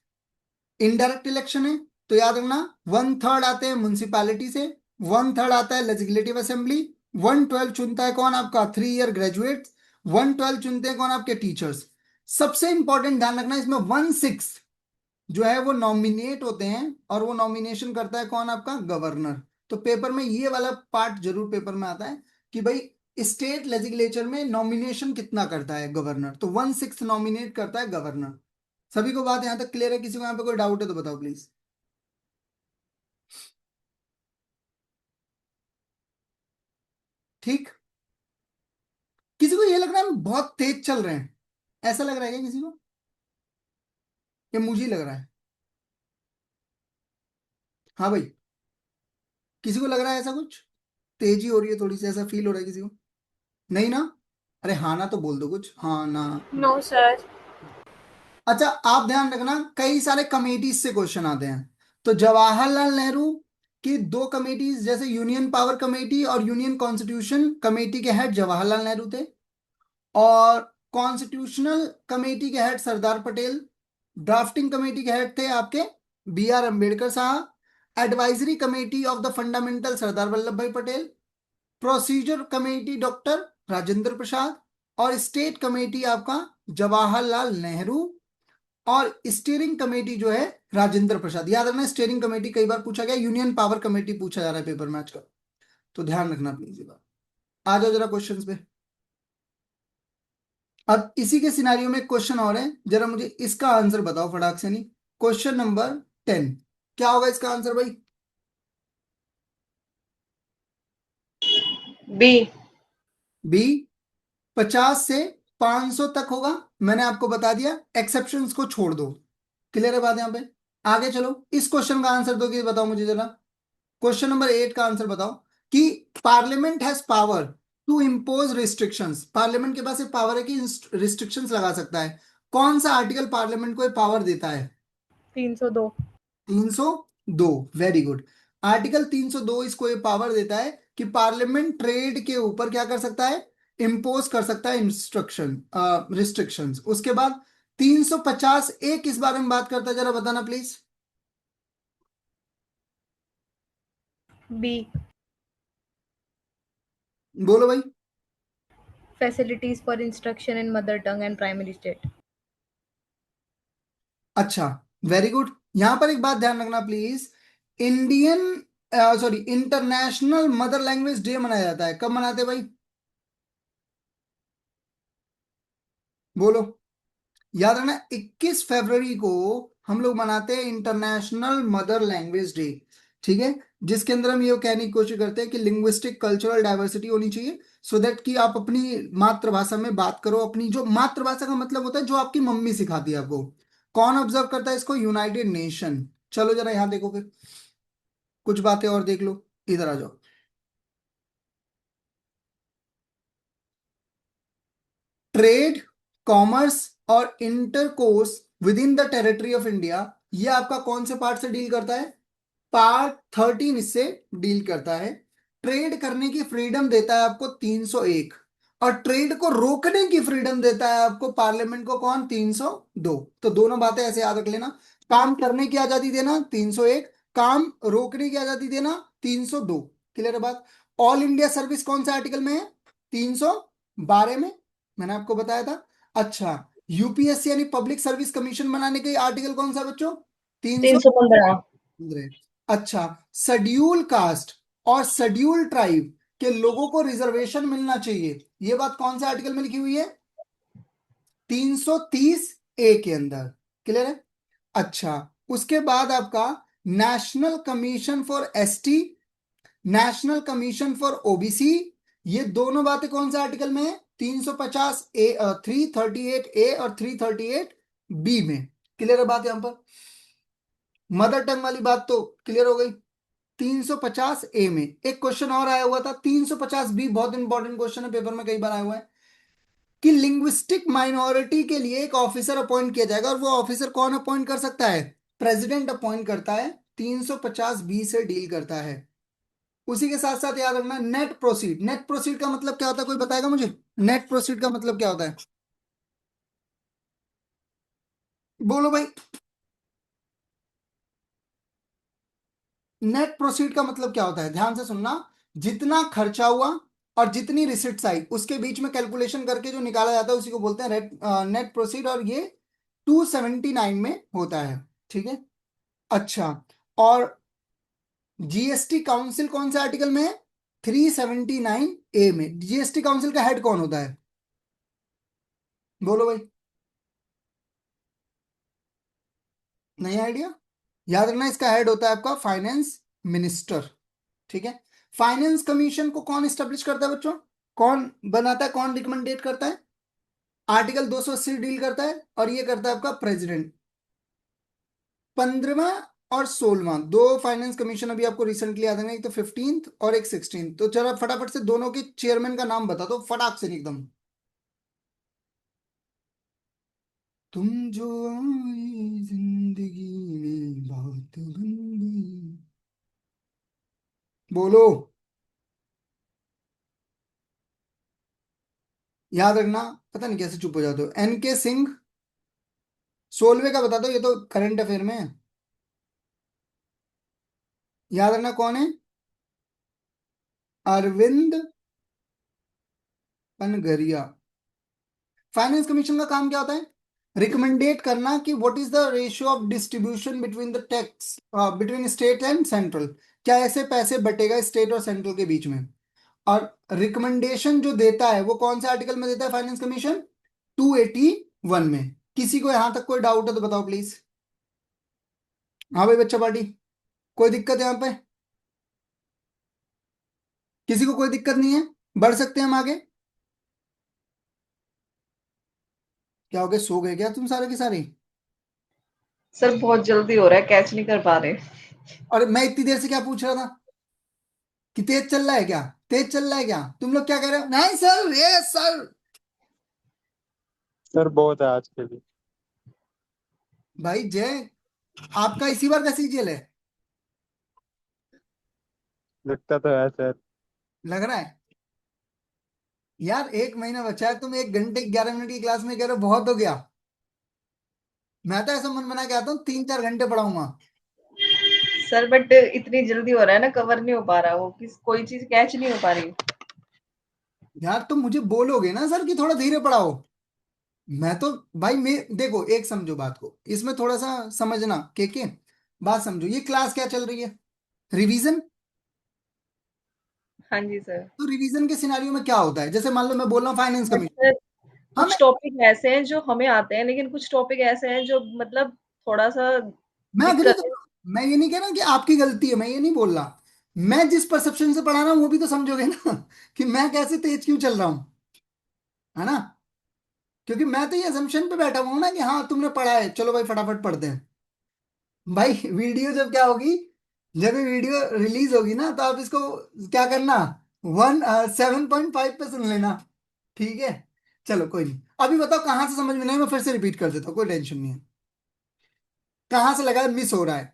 इनडायरेक्ट इलेक्शन है। तो याद रखना 1/3 आते हैं म्युनिसिपैलिटी से, 1/3 आता है लेजिस्लेटिव असेंबली, 1/12 चुनता है कौन, आपका 3 ईयर ग्रेजुएट, 1/12 चुनते हैं कौन, आपके टीचर्स। सबसे इंपॉर्टेंट ध्यान रखना, इसमें 1/6 जो है वो नॉमिनेट होते हैं, और वो नॉमिनेशन करता है कौन, आपका गवर्नर। तो पेपर में ये वाला पार्ट जरूर पेपर में आता है कि भाई स्टेट लेजिस्लेचर में नॉमिनेशन कितना करता है गवर्नर, तो 1/6 नॉमिनेट करता है गवर्नर। सभी को बात यहां तक क्लियर है? किसी को यहां पे कोई डाउट है तो बताओ प्लीज। ठीक, किसी को ये लग रहा है हम बहुत तेज चल रहे हैं, ऐसा लग रहा है क्या किसी को, या मुझे ही लग रहा है? हाँ भाई, किसी को लग रहा है ऐसा कुछ तेजी हो रही है थोड़ी सी, ऐसा फील हो रहा है किसी को? नहीं ना? अरे हाँ ना तो बोल दो कुछ, हाँ ना। No sir. अच्छा, आप ध्यान रखना कई सारे कमेटीज से क्वेश्चन आते हैं। तो जवाहरलाल नेहरू की 2 कमेटीज, जैसे यूनियन पावर कमेटी और यूनियन कॉन्स्टिट्यूशन कमेटी के हेड जवाहरलाल नेहरू थे, और कॉन्स्टिट्यूशनल कमेटी के head Sardar Patel, drafting committee के हेड थे आपके B.R. Ambedkar sahab, advisory committee of the fundamental Sardar Vallabh Bhai Patel, procedure committee doctor Rajendra Prasad, और स्टेट कमेटी आपका जवाहरलाल नेहरू, और स्टीयरिंग कमेटी जो है राजेंद्र प्रसाद। याद रखना स्टीयरिंग कमेटी कई बार पूछा गया, यूनियन पावर कमेटी पूछा जा रहा है पेपर में आजकल, तो ध्यान रखना प्लीज ये बात। आ जाओ जरा क्वेश्चंस पे। अब इसी के सिनारियो में क्वेश्चन और है, जरा मुझे इसका आंसर बताओ फटाक से। नहीं, क्वेश्चन नंबर 10 क्या होगा इसका आंसर भाई? बी। बी। 50 से 500 तक होगा, मैंने आपको बता दिया, एक्सेप्शंस को छोड़ दो। क्लियर है बात यहां पे? आगे चलो, इस क्वेश्चन का आंसर दोगे बताओ मुझे जरा। क्वेश्चन नंबर 8 का आंसर बताओ कि parliament has power to impose restrictions. Parliament के पास एक पावर है कि रिस्ट्रिक्शंस लगा सकता है। कौन सा आर्टिकल पार्लियामेंट को पावर देता है? 302। 302, वेरी गुड। आर्टिकल 302 इसको ये पावर देता है कि पार्लियामेंट ट्रेड के ऊपर क्या कर सकता है, इंपोज कर सकता है इंस्ट्रक्शन रिस्ट्रिक्शंस। उसके बाद 350 एक किस बारे में बात करता है, जरा बताना प्लीज। बी। बोलो भाई। Facilities for instruction in mother tongue and primary state. अच्छा, वेरी गुड। यहां पर एक बात ध्यान रखना please, Indian sorry international mother language day मनाया जाता है, कब मनाते हैं भाई? बोलो। याद रखना 21 फरवरी को हम लोग मनाते हैं इंटरनेशनल मदर लैंग्वेज डे। ठीक है, जिसके अंदर हम ये कहने की कोशिश करते हैं कि लिंग्विस्टिक कल्चरल डाइवर्सिटी होनी चाहिए, सो दैट कि आप अपनी मातृभाषा में बात करो। अपनी जो मातृभाषा का मतलब होता है जो आपकी मम्मी सिखाती है आपको। कौन ऑब्जर्व करता है इसको? United nation. चलो जरा यहां देखो, फिर कुछ बातें और देख लो, इधर आ जाओ। ट्रेड, कॉमर्स और intercourse with in the territory of India, ये आपका कौन से पार्ट से डील करता है? पार्ट 13 इससे डील करता है। ट्रेड करने की फ्रीडम देता है आपको 301, और ट्रेड को रोकने की फ्रीडम देता है आपको पार्लियामेंट को कौन? 302। तो दोनों बातें ऐसे याद रख लेना, काम करने की आजादी देना 301, काम रोकने की आजादी देना 302। क्लियर है बात? ऑल इंडिया सर्विस कौन से आर्टिकल में है? 312 में, मैंने आपको बताया था। अच्छा, यूपीएससी यानी पब्लिक सर्विस कमीशन बनाने के आर्टिकल कौन सा बच्चों? 315। अच्छा, शेड्यूल कास्ट और शेड्यूल ट्राइब के लोगों को रिजर्वेशन मिलना चाहिए, ये बात कौन से आर्टिकल में लिखी हुई है? 330 ए के अंदर। क्लियर है? अच्छा, उसके बाद आपका national commission for ST, national commission for OBC, ये दोनों बातें कौन से आर्टिकल में है? 350 ए, 338 ए और 338 बी में। क्लियर है बात यहां पर? मदर टंग वाली बात तो क्लियर हो गई। 350 ए में एक क्वेश्चन और आया हुआ था, 350 बी, बहुत इंपॉर्टेंट क्वेश्चन है, पेपर में कई बार आया हुआ है, कि लिंग्विस्टिक माइनॉरिटी के लिए एक ऑफिसर अपॉइंट किया जाएगा, और वो ऑफिसर कौन अपॉइंट कर सकता है? प्रेसिडेंट अपॉइंट करता है, 350 बी से डील करता है। उसी के साथ साथ याद रखना नेट प्रोसीड। नेट प्रोसीड का मतलब क्या होता है, कोई बताएगा मुझे? नेट प्रोसीड का मतलब क्या होता है? बोलो भाई। नेट प्रोसीड का मतलब क्या होता है? ध्यान से सुनना, जितना खर्चा हुआ और जितनी रिसिट्स आई उसके बीच में कैलकुलेशन करके जो निकाला जाता है उसी को बोलते हैं नेट प्रोसीड, और ये 279 में होता है। ठीक है? अच्छा, और जीएसटी काउंसिल कौन से आर्टिकल में है? 379 ए में। जीएसटी काउंसिल का हेड कौन होता है? बोलो भाई। नहीं आइडिया? याद रखना, इसका हेड होता है आपका फाइनेंस मिनिस्टर। ठीक है? फाइनेंस कमीशन को कौन स्टेब्लिश करता है बच्चों? कौन बनाता है, कौन रिकमेंडेट करता है? आर्टिकल 280 डील करता है, और ये करता है आपका प्रेसिडेंट। 15वां और 16वां दो फाइनेंस कमीशन अभी आपको रिसेंटली याद है, एक तो 15th और एक 16th। तो चलो फटाफट से दोनों के चेयरमैन का नाम बता दो, फटाक से एकदम। तुम जो आई जिंदगी में बात बन गई, बोलो। याद रखना, पता नहीं कैसे चुप हो जाते हो। एनके सिंह। 16वें का बता दो, ये तो करंट अफेयर में है। याद रखना कौन है? अरविंद पनगरिया। फाइनेंस कमीशन का काम क्या होता है? रिकमेंडेट करना कि what is the ratio of distribution between the tax, between state and central. क्या ऐसे पैसे बटेगा स्टेट और सेंट्रल के बीच में? और रिकमेंडेशन जो देता है वो कौन से आर्टिकल में देता है फाइनेंस कमीशन? 281 में। किसी को यहां तक कोई डाउट है तो बताओ प्लीज। हाँ भाई बच्चा पार्टी, कोई दिक्कत है यहाँ पे? किसी को कोई दिक्कत नहीं है? बढ़ सकते हैं हम आगे? क्या हो गया, सो गए क्या तुम सारे के सारे? सर बहुत जल्दी हो रहा है, कैच नहीं कर पा रहे। और मैं इतनी देर से क्या पूछ रहा था कि तेज चल रहा है क्या, तेज चल रहा है क्या? तुम लोग क्या कह रहे हो? नहीं सर, ये सर। सर बहुत है आज के लिए। भाई जय, आपका इसी बार का सीजीएल है? लगता तो है सर। लग रहा है यार, एक महीना बचा है, तुम 1 घंटे 11 मिनट की क्लास में कह रहे हो बहुत हो गया। मैं तो ऐसा मन बना के आता हूँ 3-4 घंटे पढ़ाऊंगा। सर बट इतनी जल्दी हो रहा है ना, कवर नहीं हो पा रहा, वो किस कोई चीज कैच नहीं हो पा रही। यार तुम मुझे बोलोगे ना सर कि थोड़ा धीरे पढ़ाओ, मैं तो, भाई मैं देखो, एक समझो बात को, इसमें थोड़ा सा समझना के बात समझो। ये क्लास क्या चल रही है? रिवीजन। हाँ जी सर। तो रिवीजन के सिनारियो में क्या होता है? जैसे मान लो मैं बोल रहा हूँ फाइनेंस बट कमीशन। सर हाँ कुछ टॉपिक ऐसे हैं जो हमें आते हैं, लेकिन कुछ टॉपिक ऐसे हैं जो मतलब थोड़ा सा मैं अग्री दिक्कत कर है। रहा हूँ, मैं ये नहीं कह रहा कि आपकी गलती है, मैं ये नहीं बोल रहा। मैं जिस परसेप्शन से पढ़ा रहा हूँ वो भी तो समझोगे ना कि मैं कैसे तेज क्यों चल रहा हूँ, है ना? क्योंकि मैं तो ये असम्पशन पे बैठा हुआ हूँ ना कि हाँ तुमने पढ़ा है, चलो भाई फटाफट पढ़ते हैं। भाई वीडियो जब क्या होगी, जब ये वीडियो रिलीज होगी ना, तो आप इसको क्या करना, 7.5 पे सुन लेना। ठीक है? चलो कोई नहीं, अभी बताओ कहाँ से समझ में नहीं, मैं फिर से रिपीट कर देता हूँ, कोई टेंशन नहीं है। कहाँ से लगा मिस हो रहा है?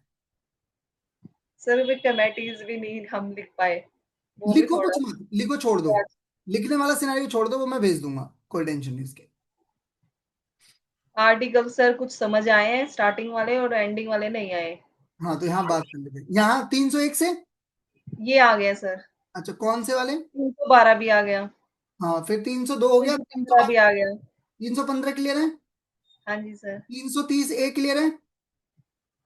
सर विद कमेटीज भी नहीं हम लिख पाए, वो भी लिखो कुछ थोड़ा। मत, लिखो छोड़ दो, लिखने वाला सिनेरियो छोड़ दो, वो मैं भेज दूंगा, कोई टेंशन नहीं इसके। आर्टिकल सर कुछ समझ आए हैं, स्टार्टिंग वाले और एंडिंग वाले नहीं आए। हाँ तो यहाँ बात कर लेते हैं, यहाँ 301 से। ये आ गया सर। अच्छा, कौन से वाले? 312 भी आ गया। हाँ, फिर 302 हो गया, 315 भी आ गया। 315 क्लियर है, हाँ जी सर। 330 ए क्लियर है।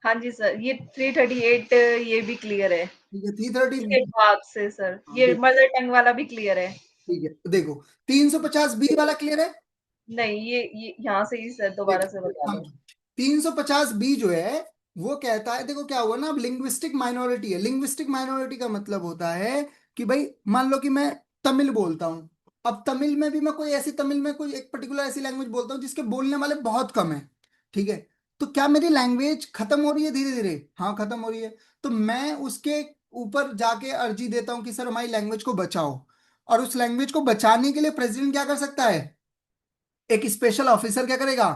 हाँ जी सर, ये 338 ये भी क्लियर है। ठीक है, 330। इसके बाद से सर ये ठीक मदर टंग वाला भी क्लियर है। है, देखो 350 बी वाला क्लियर है। नहीं, ये यहाँ से ही सर दोबारा से बता दो। 350 बी जो है वो कहता है, देखो क्या हुआ ना, अब लिंग्विस्टिक माइनॉरिटी है। लिंग्विस्टिक माइनॉरिटी का मतलब होता है कि भाई मान लो कि मैं तमिल बोलता हूँ, अब तमिल में भी मैं कोई ऐसी, तमिल में कोई एक पर्टिकुलर ऐसी लैंग्वेज बोलता हूँ जिसके बोलने वाले बहुत कम है, ठीक है। तो क्या मेरी लैंग्वेज खत्म हो रही है धीरे धीरे? हाँ, खत्म हो रही है। तो मैं उसके ऊपर जाके अर्जी देता हूँ कि सर हमारी लैंग्वेज को बचाओ। और उस लैंग्वेज को बचाने के लिए प्रेसिडेंट क्या कर सकता है? एक स्पेशल ऑफिसर क्या करेगा?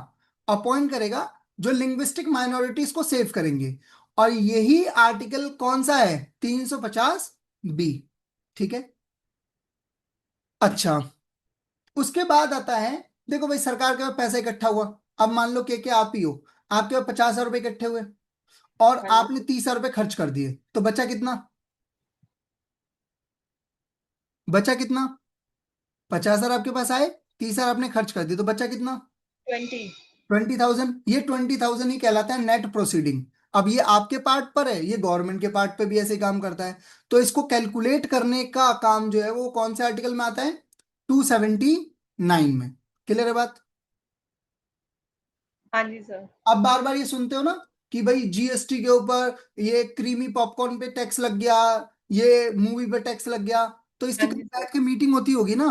अपॉइंट करेगा, जो लिंग्विस्टिक माइनॉरिटीज को सेव करेंगे। और यही आर्टिकल कौन सा है? 350 बी, ठीक है। अच्छा, उसके बाद आता है, देखो भाई सरकार के पास पैसा इकट्ठा हुआ। अब मान लो कि आप ही हो, आपके पास 50,000 रुपए इकट्ठे हुए और हाँ जी। आपने 30,000 रुपए खर्च कर दिए, तो बचा कितना? बचा कितना? 50,000 आपके पास आए, 30,000 आपने खर्च कर दिए, तो बचा कितना? 20। 20,000। ये 20,000 ही कहलाता है नेट प्रोसीडिंग। अब ये आपके पार्ट पर है, ये गवर्नमेंट के पार्ट पे भी ऐसे काम करता है। तो इसको कैलकुलेट करने का काम जो है वो कौन से आर्टिकल में आता है? 279 में। क्लियर है बात? हाँ जी सर। अब बार बार ये सुनते हो ना कि भाई जीएसटी के ऊपर ये क्रीमी पॉपकॉर्न पे टैक्स लग गया, ये मूवी पे टैक्स लग गया। तो इसकी हाँ कहीं जी सर। बैठ के मीटिंग होती होगी ना।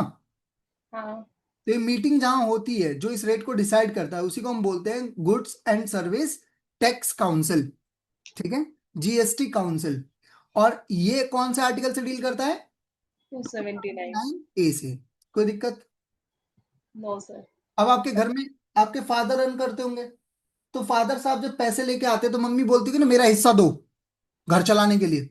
हाँ। तो ये मीटिंग जहां होती है, जो इस रेट को डिसाइड करता है उसी को हम बोलते हैं goods and service tax council, ठीक है, जीएसटी काउंसिल। और ये कौन से आर्टिकल से डील करता है? 279। 9A से। कोई दिक्कत? No sir. अब आपके घर में आपके फादर रन करते होंगे, तो फादर साहब जब पैसे लेके आते तो मम्मी बोलती कि ना मेरा हिस्सा दो घर चलाने के लिए।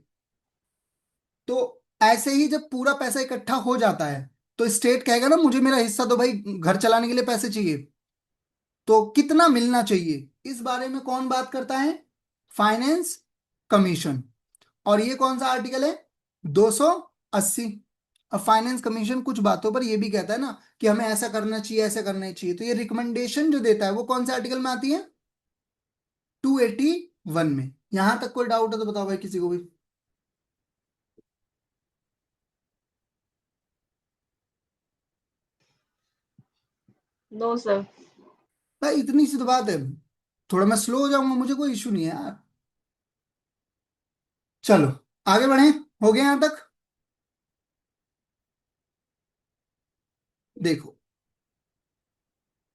तो ऐसे ही जब पूरा पैसा इकट्ठा हो जाता है तो स्टेट कहेगा ना मुझे मेरा हिस्सा दो भाई, घर चलाने के लिए पैसे चाहिए। तो कितना मिलना चाहिए, इस बारे में कौन बात करता है? Finance commission. और ये कौन सा आर्टिकल है? 280। अब फाइनेंस कमीशन कुछ बातों पर ये भी कहता है ना कि हमें ऐसा करना चाहिए, ऐसा करना चाहिए। तो ये रिकमेंडेशन जो देता है वो कौन से आर्टिकल में आती है? 281 में। यहां तक कोई डाउट है तो बताओ भाई किसी को भी। No sir. भाई इतनी सी तो बात है, थोड़ा मैं स्लो हो जाऊंगा, मुझे कोई इशू नहीं है यार। चलो आगे बढ़े, हो गया यहां तक? देखो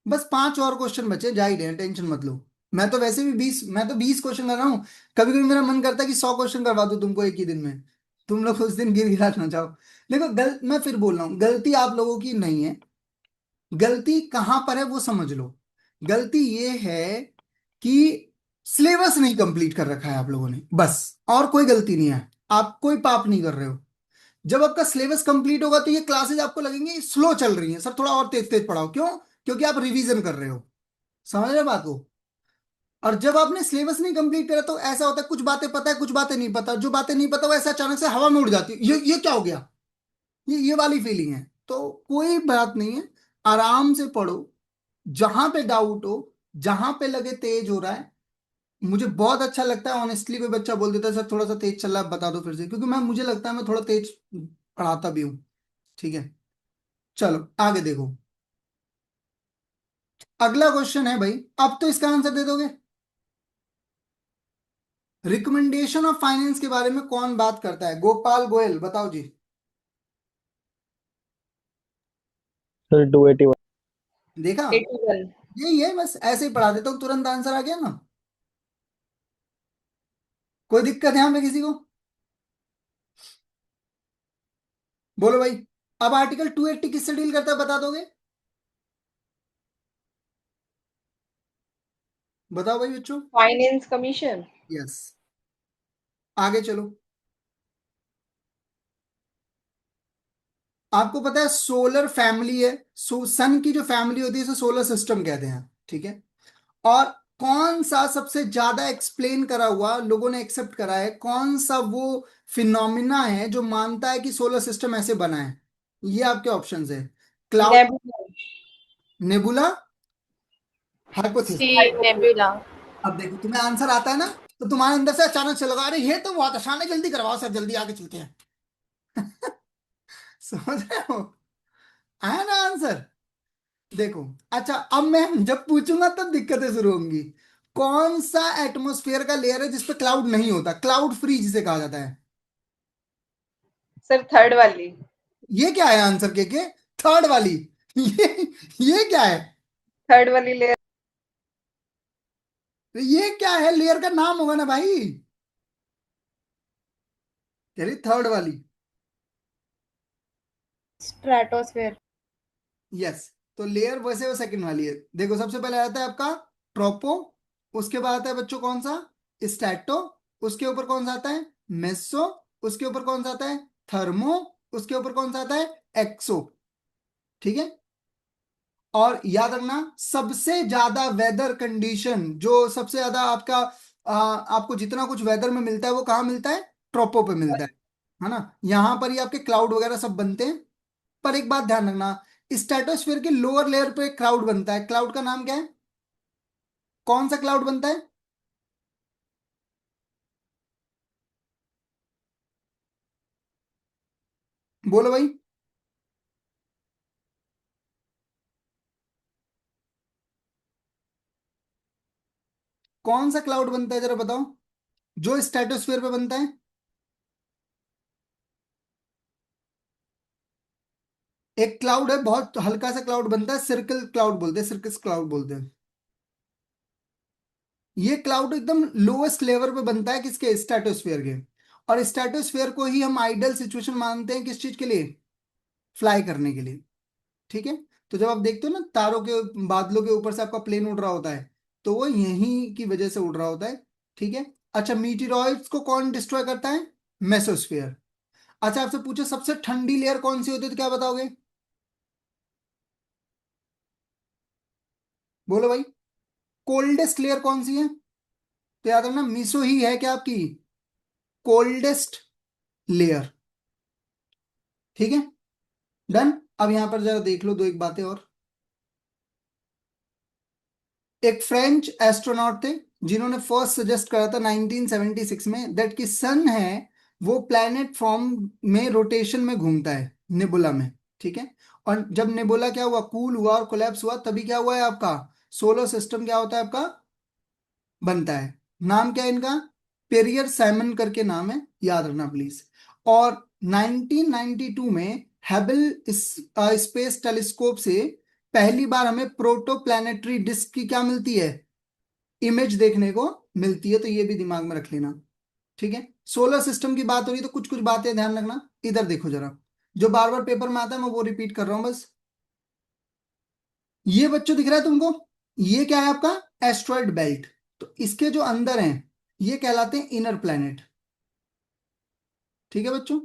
बस 5 और क्वेश्चन बचे, जा ही रहे हैं, टेंशन मत लो। मैं तो वैसे भी 20, मैं तो 20 क्वेश्चन कर रहा हूँ। कभी कभी मेरा मन करता है कि 100 क्वेश्चन करवा दूं तुमको एक ही दिन में, तुम लोग उस दिन गिर गिरा ना जाओ। देखो मैं फिर बोल रहा हूँ, गलती आप लोगों की नहीं है। गलती कहां पर है वो समझ लो। गलती ये है कि सिलेबस नहीं कंप्लीट कर रखा है आप लोगों ने, बस। और कोई गलती नहीं है, आप कोई पाप नहीं कर रहे हो। जब आपका सिलेबस कंप्लीट होगा तो ये क्लासेस आपको लगेंगी स्लो चल रही हैं, सर थोड़ा और तेज तेज पढ़ाओ। क्यों? क्योंकि आप रिवीजन कर रहे हो। समझ रहे हो बात को? और जब आपने सिलेबस नहीं कंप्लीट करा तो ऐसा होता है कुछ बातें पता है, कुछ बातें नहीं पता। जो बातें नहीं पता वो ऐसा अचानक से हवा में उड़ जाती है, ये क्या हो गया, ये वाली फीलिंग है। तो कोई बात नहीं है, आराम से पढ़ो। जहां पे डाउट हो, जहां पे लगे तेज हो रहा है, मुझे बहुत अच्छा लगता है ऑनेस्टली कोई बच्चा बोल देता है सर थोड़ा सा तेज चल रहा है बता दो फिर से, क्योंकि मैं, मुझे लगता है मैं थोड़ा तेज पढ़ाता भी हूँ, ठीक है। चलो आगे देखो, अगला क्वेश्चन है भाई, अब तो इसका आंसर दे दोगे। रिकमेंडेशन ऑफ फाइनेंस के बारे में कौन बात करता है? गोपाल गोयल, बताओ जी। सर 281। देखा, 81। यही है, बस ऐसे ही पढ़ा देता हूँ, तुरंत आंसर आ गया ना। कोई दिक्कत है यहाँ पे किसी को? बोलो भाई। अब आर्टिकल 280 किससे डील करता है बता दोगे? बताओ भाई बच्चों। Finance commission. यस, आगे चलो। आपको पता है सोलर फैमिली है, सन की जो फैमिली होती है उसे सोलर सिस्टम कहते हैं, ठीक है। और कौन सा सबसे ज्यादा एक्सप्लेन करा हुआ, लोगों ने एक्सेप्ट करा है, कौन सा वो फिनोमिना है जो मानता है कि सोलर सिस्टम ऐसे बना है? ये आपके ऑप्शंस है। Cloud, nebula. Nebula, hypothesis. C nebula. अब देखो तुम्हें आंसर आता है ना, तो तुम्हारे अंदर से अचानक से लगा अरे ये तो बहुत आसान है, जल्दी करवाओ सर, जल्दी आगे चलते हैं। समझ रहे हो? आया ना आंसर? देखो, अच्छा अब मैं जब पूछूंगा तब दिक्कतें शुरू होंगी। कौन सा एटमॉस्फेयर का लेयर है जिसपे क्लाउड नहीं होता, क्लाउड फ्री जिसे कहा जाता है? सर थर्ड वाली। ये क्या है आंसर के थर्ड वाली? ये ये क्या है? थर्ड वाली लेयर। ये क्या है, लेयर का नाम होगा ना भाई। तेरी थर्ड वाली। स्ट्रेटोस्फेयर। यस, तो लेयर वैसे वो सेकंड वाली है। देखो, सबसे पहले आता है आपका ट्रोपो, उसके बाद आता है बच्चों कौन सा, स्टैटो, उसके ऊपर कौन सा आता है, मेसो, उसके ऊपर कौन सा आता है, थर्मो, उसके ऊपर कौन सा आता है, एक्सो। ठीक है, और याद रखना सबसे ज्यादा वेदर कंडीशन, जो सबसे ज्यादा आपका आपको जितना कुछ वेदर में मिलता है वो कहाँ मिलता है, ट्रोपो पे मिलता है ना। यहां पर ही आपके क्लाउड वगैरह सब बनते हैं। पर एक बात ध्यान रखना, स्ट्रेटोस्फेयर के लोअर लेयर पे क्लाउड बनता है, क्लाउड का नाम क्या है? कौन सा क्लाउड बनता है? बोलो भाई। कौन सा क्लाउड बनता है जरा बताओ, जो स्ट्रेटोस्फेयर पे बनता है? एक क्लाउड है, बहुत हल्का सा क्लाउड बनता है, सर्कल क्लाउड बोलते हैं, सर्कस क्लाउड बोलते हैं। ये क्लाउड एकदम लोएस्ट लेवल पे बनता है, किसके, स्ट्रेटोस्फेयर के। और स्ट्रेटोस्फेयर को ही हम आइडल सिचुएशन मानते हैं, किस चीज के लिए, फ्लाई करने के लिए। ठीक है, तो जब आप देखते हो ना तारों के, बादलों के ऊपर से आपका प्लेन उड़ रहा होता है, तो वो यहीं की वजह से उड़ रहा होता है। ठीक है, अच्छा मीटिरॉइड्स को कौन डिस्ट्रॉय करता है, मेसोस्फेयर। अच्छा आपसे पूछो सबसे ठंडी लेयर कौन सी होती है, तो क्या बताओगे? बोलो भाई, कोल्डेस्ट लेयर कौन सी है? तो याद रखना मीसो ही है क्या आपकी कोल्डेस्ट लेयर। ठीक है, डन। अब यहां पर जरा देख लो दो एक बातें और। एक फ्रेंच एस्ट्रोनॉट थे जिन्होंने फर्स्ट सजेस्ट करा था 1976 में दैट कि सन है वो प्लैनेट फॉर्म में रोटेशन में घूमता है नेबुला में। ठीक है, और जब नेबुला क्या हुआ, कूल हुआ और कोलैप्स हुआ, तभी क्या हुआ है आपका सोलर सिस्टम क्या होता है आपका, बनता है। नाम क्या है इनका, पेरियर साइमन करके नाम है, याद रखना प्लीज। और 1992 में हेबल स्पेस टेलीस्कोप से पहली बार हमें प्रोटोप्लैनेटरी डिस्क की क्या मिलती है, इमेज देखने को मिलती है। तो ये भी दिमाग में रख लेना। ठीक है, सोलर सिस्टम की बात हो रही है तो कुछ कुछ बातें ध्यान रखना। इधर देखो जरा, जो बार बार पेपर में आता है मैं वो रिपीट कर रहा हूं बस। ये बच्चों दिख रहा है तुमको, ये क्या है आपका एस्ट्रॉयड बेल्ट। तो इसके जो अंदर हैं ये कहलाते हैं इनर प्लैनेट। ठीक है बच्चों,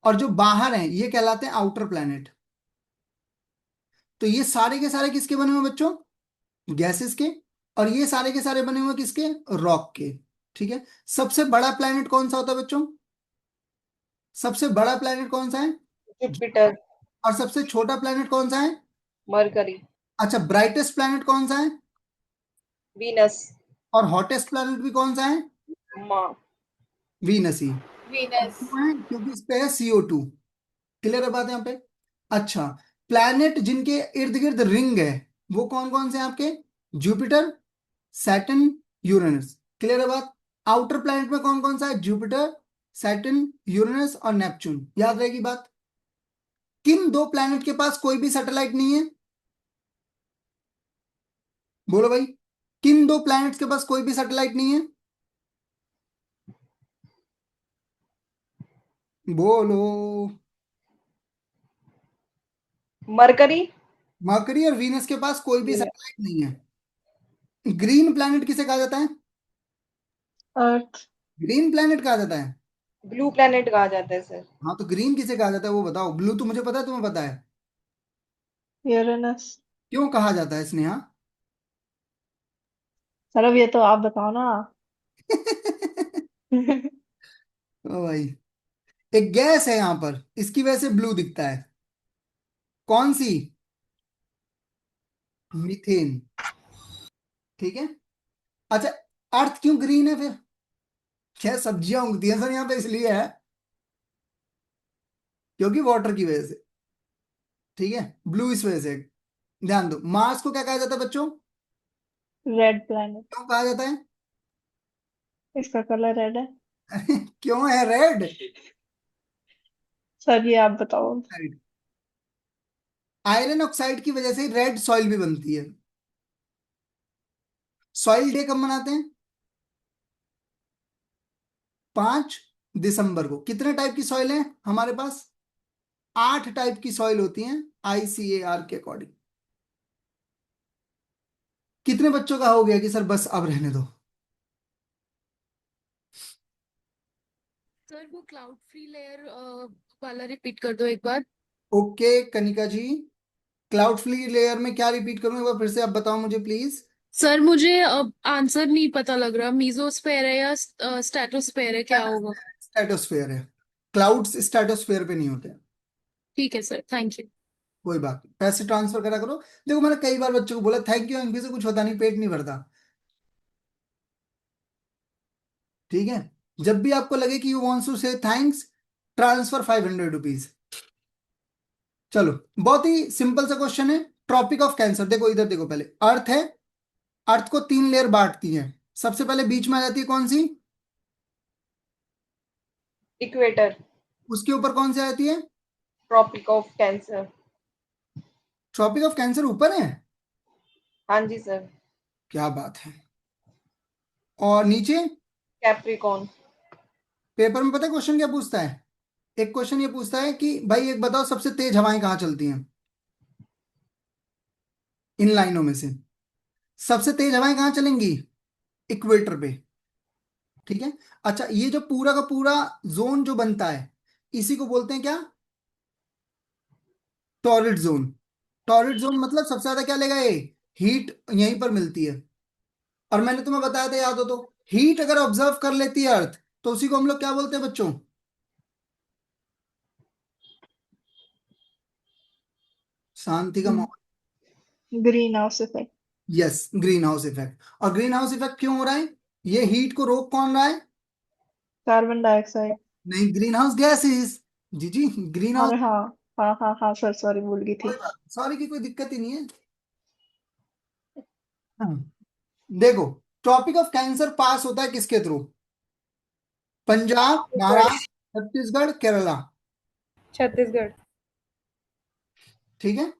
और जो बाहर हैं ये कहलाते हैं आउटर प्लैनेट। तो ये सारे के सारे किसके बने हुए बच्चों, गैसेस के। और ये सारे के सारे बने हुए किसके, रॉक के। ठीक है, सबसे बड़ा प्लैनेट कौन सा होता है बच्चों, सबसे बड़ा प्लैनेट कौन सा है, जुपिटर। और सबसे छोटा प्लैनेट कौन सा है? मरकरी। अच्छा, ब्राइटेस्ट प्लैनेट कौन सा है, वीनस। और हॉटेस्ट प्लैनेट भी कौन सा है? माँ। वीनस ही। और Venus. क्यों है, क्योंकि इस पे है CO2। क्लियर है बात यहाँ पे? अच्छा, प्लैनेट जिनके इर्द गिर्द रिंग है वो कौन कौन से हैं आपके, जुपिटर, सैटर्न, यूरेनस। क्लियर है बात? आउटर प्लैनेट में कौन कौन सा है, जुपिटर, सैटर्न, यूरेनस और नेपच्यून। याद रहेगी बात। किन दो प्लैनेट के पास कोई भी सैटेलाइट नहीं है, बोलो भाई, किन दो प्लैनेट्स के पास कोई भी सैटेलाइट नहीं है, बोलो। मरकरी। मरकरी और वीनस के पास कोई भी वीनस। सैटेलाइट नहीं है। ग्रीन प्लैनेट किसे कहा जाता है, अर्थ। ग्रीन प्लैनेट कहा जाता है। ब्लू प्लेनेट कहा जाता है सर। हाँ तो ग्रीन किसे कहा जाता है वो बताओ, ब्लू तो मुझे पता है, तुम्हें पता है। यूरेनस। क्यों कहा जाता है स्नेहा? सर अब ये तो आप बताओ ना। ओ भाई, एक गैस है यहां पर इसकी वजह से ब्लू दिखता है, कौन सी, मीथेन। ठीक है, अच्छा अर्थ क्यों ग्रीन है फिर, क्या सब्जियां उगती हैं सर यहाँ पे इसलिए है, क्योंकि वाटर की वजह से। ठीक है, ब्लू इस वजह से, ध्यान दो, मार्स को क्या कहा जाता है बच्चों? रेड प्लैनेट, क्यों कहा जाता है? इसका कलर रेड है। अरे क्यों है रेड? सर ये आप बताओ। आयरन ऑक्साइड की वजह से रेड सॉइल भी बनती है। सॉइल डे कब मनाते हैं? 5 दिसंबर को। कितने टाइप की सॉइल है हमारे पास? 8 टाइप की सॉइल होती हैं ICAR के अकॉर्डिंग। कितने बच्चों का हो गया कि सर बस अब रहने दो? सर वो क्लाउड फ्री लेयर वाला रिपीट कर दो एक बार। ओके कनिका जी, क्लाउड फ्री लेयर में क्या रिपीट करूं एक बार फिर से आप बताओ मुझे प्लीज। सर मुझे आंसर नहीं पता लग रहा, मीजोस्फेयर है या स्ट्रेटोस्फेयर है, क्या होगा? स्ट्रेटोस्फेयर है। क्लाउड्स स्ट्रेटोस्फेयर पे नहीं होते हैं। ठीक है सर, थैंक यू। कोई बात नहीं, पैसे ट्रांसफर करा करो। देखो मैंने कई बार बच्चों को बोला थैंक यू एमपी से कुछ होता नहीं, पेट नहीं भरता। ठीक है, जब भी आपको लगे कि यू वांट्स टू से थैंक्स, ट्रांसफर 500 रुपीज। चलो, बहुत ही सिंपल सा क्वेश्चन है। ट्रॉपिक ऑफ कैंसर, देखो इधर देखो, पहले अर्थ है, अर्थ को 3 लेयर बांटती है। सबसे पहले बीच में आ जाती है कौन सी? इक्वेटर। उसके ऊपर कौन सी आ जाती है? Tropic of Cancer. Tropic of Cancer ऊपर है? हाँ जी सर। क्या बात है। और नीचे? कैप्रिकॉन। पेपर में पता है क्वेश्चन क्या पूछता है? एक क्वेश्चन ये पूछता है कि भाई एक बताओ सबसे तेज हवाएं कहाँ चलती हैं इन लाइनों में से? सबसे तेज हवाएं कहाँ चलेंगी? इक्वेटर पे। ठीक है। अच्छा, ये जो पूरा का पूरा जोन जो बनता है, इसी को बोलते हैं क्या? Torrid zone. टॉरिड जोन मतलब सबसे ज्यादा क्या लेगा ये? हीट यहीं पर मिलती है। और मैंने तुम्हें बताया था, याद हो तो, हीट अगर ऑब्जर्व कर लेती है अर्थ, तो उसी को हम लोग क्या बोलते हैं बच्चों? शांति का माहौल। Green house effect. Yes, green house effect. और ग्रीन हाउस इफेक्ट क्यों हो रहा है? ये हीट को रोक कौन रहा है? Carbon dioxide. नहीं, ग्रीन हाउस गैसेस। जी जी, ग्रीन हाउस। अरे हाँ, हाँ हाँ हाँ सर, सॉरी भूल गई कोई थी। बात, सॉरी की कोई दिक्कत ही नहीं है। हाँ, देखो, टॉपिक ऑफ कैंसर पास होता है किसके थ्रू? पंजाब, महाराष्ट्र, छत्तीसगढ़, केरला। छत्तीसगढ़। ठीक है।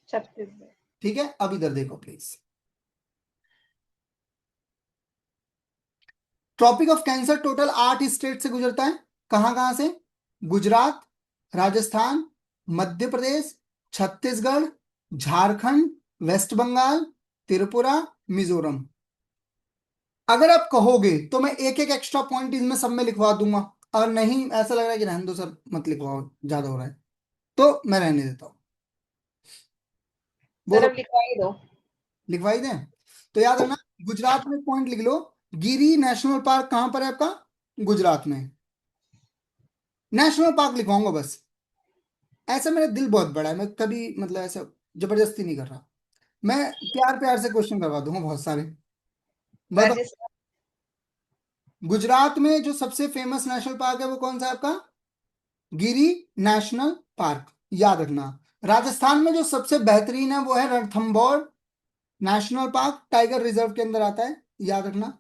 छत्तीसगढ़। ठीक है, अब इधर देखो please. Tropic of Cancer total 8 state से गुजरता है। कहां कहां से? गुजरात, राजस्थान, मध्य प्रदेश, छत्तीसगढ़, झारखंड, वेस्ट बंगाल, त्रिपुरा, मिजोरम। अगर आप कहोगे तो मैं एक एक एक्स्ट्रा पॉइंट इनमें सब में लिखवा दूंगा। और नहीं, ऐसा लग रहा है कि रहने दो सर, मत लिखवाओ, ज्यादा हो रहा है, तो मैं रहने देता हूँ। सर बोलो। अब लिखवा ही दो। लिखवाई दें? तो याद रखना, गुजरात में पॉइंट लिख लो। गिरी नेशनल पार्क कहां पर है आपका? गुजरात में। नेशनल पार्क लिखवाऊंगा बस। ऐसा मेरा दिल बहुत बड़ा है, मैं कभी मतलब ऐसा जबरदस्ती नहीं कर रहा। मैं प्यार प्यार से क्वेश्चन करवा दूंगा बहुत सारे। बताओ, राजस्थान। गुजरात में जो सबसे फेमस नेशनल पार्क है वो कौन सा है आपका? गिरी नेशनल पार्क, याद रखना। राजस्थान में जो सबसे बेहतरीन है वो है Ranthambore national park, tiger reserve के अंदर आता है, याद रखना।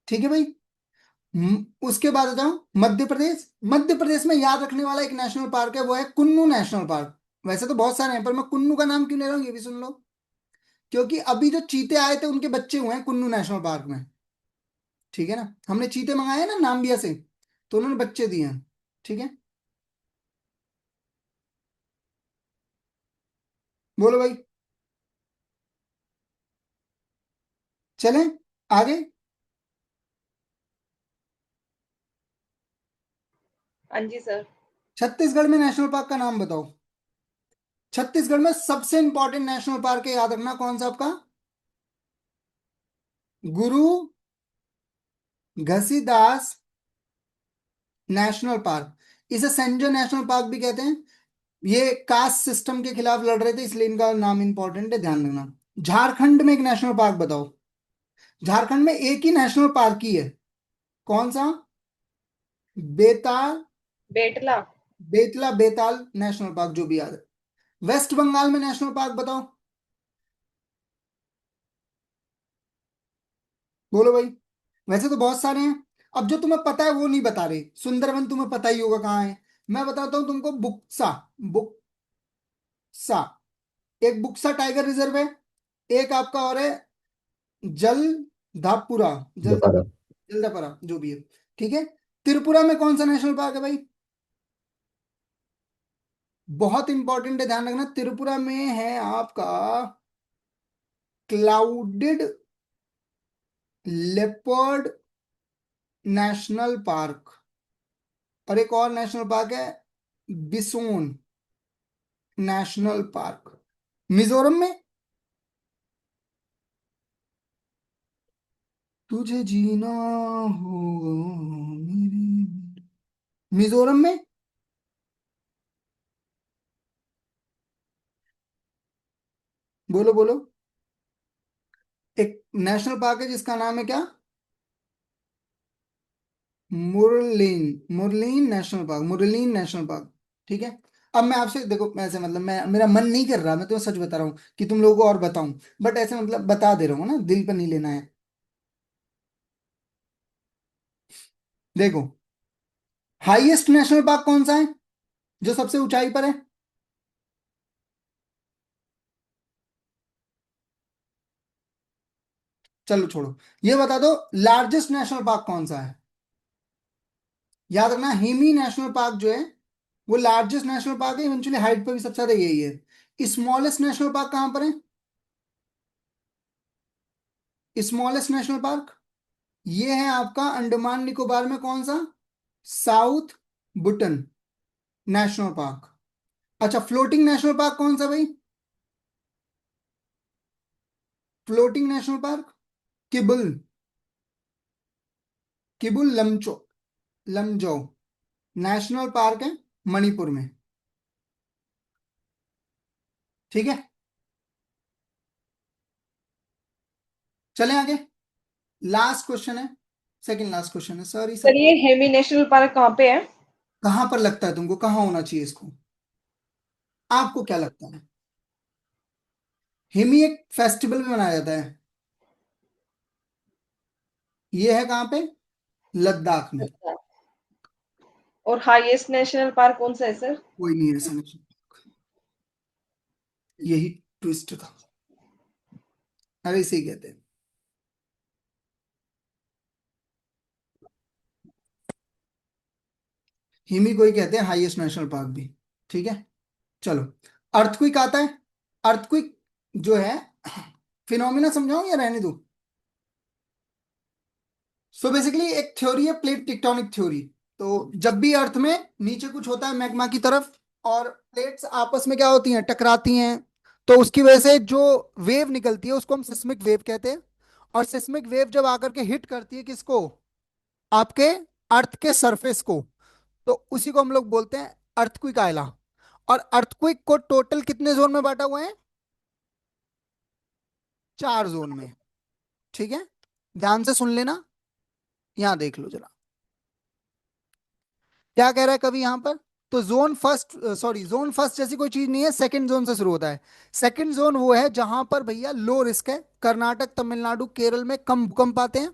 ठीक है भाई। उसके बाद आ जाओ मध्य प्रदेश। मध्य प्रदेश में याद रखने वाला एक नेशनल पार्क है, वो है कुन्नू नेशनल पार्क। वैसे तो बहुत सारे हैं, पर मैं कुन्नू का नाम क्यों ले रहा हूँ ये भी सुन लो। क्योंकि अभी जो चीते आए थे उनके बच्चे हुए हैं कुन्नू नेशनल पार्क में। ठीक है ना, हमने चीते मंगाए हैं ना नाम्बिया से, तो उन्होंने बच्चे दिए हैं। ठीक है, बोलो भाई। चलें आगे। हाँ जी सर। छत्तीसगढ़ में नेशनल पार्क का नाम बताओ। छत्तीसगढ़ में सबसे इंपॉर्टेंट नेशनल पार्क है, याद रखना, कौन सा आपका? गुरु घसीदास नेशनल पार्क। इसे सेंजर नेशनल पार्क भी कहते हैं। ये कास्ट सिस्टम के खिलाफ लड़ रहे थे, इसलिए इनका नाम इंपॉर्टेंट है, ध्यान रखना। झारखंड में एक नेशनल पार्क बताओ। झारखंड में एक ही नेशनल पार्क ही है, कौन सा? बेताल, बेटला। बेतला बेताल नेशनल पार्क, जो भी याद है। वेस्ट बंगाल में नेशनल पार्क बताओ, बोलो भाई। वैसे तो बहुत सारे हैं, अब जो तुम्हें पता है वो नहीं बता रहे। सुंदरवन तुम्हें पता ही होगा कहाँ है। मैं बताता हूँ तुमको, बुक्सा, बुक्सा, एक बुक्सा टाइगर रिजर्व है। एक आपका और है जलदापुरा, दोबारा। जलदापरा जो भी है, ठीक है। त्रिपुरा में कौन सा नेशनल पार्क है भाई? बहुत इंपॉर्टेंट है, ध्यान रखना। त्रिपुरा में है आपका क्लाउडेड लेपर्ड नेशनल पार्क, और एक और नेशनल पार्क है बिसोन नेशनल पार्क। मिजोरम में तुझे जीना होगा मेरे, मिजोरम में बोलो बोलो, एक नेशनल पार्क है जिसका नाम है क्या? Murlen national park, Murlen national park, ठीक है। अब मैं आपसे देखो, ऐसे मतलब मैं, मेरा मन नहीं कर रहा, मैं तुम्हें सच बता रहा हूँ कि तुम लोगों को और बताऊं, बट ऐसे मतलब बता दे रहा हूँ ना, दिल पर नहीं लेना है। देखो, हाईएस्ट नेशनल पार्क कौन सा है जो सबसे ऊंचाई पर है? चलो छोड़ो, ये बता दो लार्जेस्ट नेशनल पार्क कौन सा है। याद रखना, हेमी नेशनल पार्क जो है वो लार्जेस्ट नेशनल पार्क है, इवेंचुअली हाइट पर भी सबसे ज्यादा यही है। स्मॉलेस्ट नेशनल पार्क कहां पर है? स्मॉलेस्ट नेशनल पार्क ये है आपका अंडमान निकोबार में, कौन सा? South बुटन national park. अच्छा, फ्लोटिंग नेशनल पार्क कौन सा भाई? Floating national park Keibul, Keibul लमचो, लमजो national park है मणिपुर में, ठीक है। चलें आगे, लास्ट क्वेश्चन है, सेकंड लास्ट क्वेश्चन है, सॉरी सर सर। ये हेमी नेशनल पार्क कहाँ पे है? कहां पर लगता है तुमको, कहां होना चाहिए इसको? आपको क्या लगता है? हिमी एक फेस्टिवल में मनाया जाता है, ये है कहां पे? लद्दाख में। अच्छा। और हाईएस्ट नेशनल पार्क कौन सा है सर? कोई नहीं है ऐसा नहीं, यही ट्विस्ट था, अरे इसे ही कहते हैं। हिमी को ही कहते हैं हाईएस्ट नेशनल पार्क भी, ठीक है। चलो, अर्थक्विक आता है। अर्थक्विक जो है, फिनोमिना समझाऊं या रहने दो? सो बेसिकली एक थ्योरी है, प्लेट टेक्टोनिक थ्योरी। तो जब भी अर्थ में नीचे कुछ होता है मैग्मा की तरफ, और प्लेट्स आपस में क्या होती हैं, टकराती हैं, तो उसकी वजह से जो वेव निकलती है उसको हम सिस्मिक वेव कहते हैं। और सिस्मिक वेव जब आकर के हिट करती है किसको? आपके अर्थ के सरफेस को, तो उसी को हम लोग बोलते हैं अर्थक्विक आयला। और अर्थक्विक को टोटल कितने जोन में बांटा हुआ है? 4 जोन में, ठीक है। ध्यान से सुन लेना, यहां देख लो जरा क्या कह रहा है कवि यहां पर। तो zone first, sorry, zone first जैसी कोई चीज नहीं है, सेकंड जोन से शुरू होता है। सेकंड जोन वो है जहां पर भैया लो रिस्क है, कर्नाटक, तमिलनाडु, केरल में कम भूकंप आते हैं,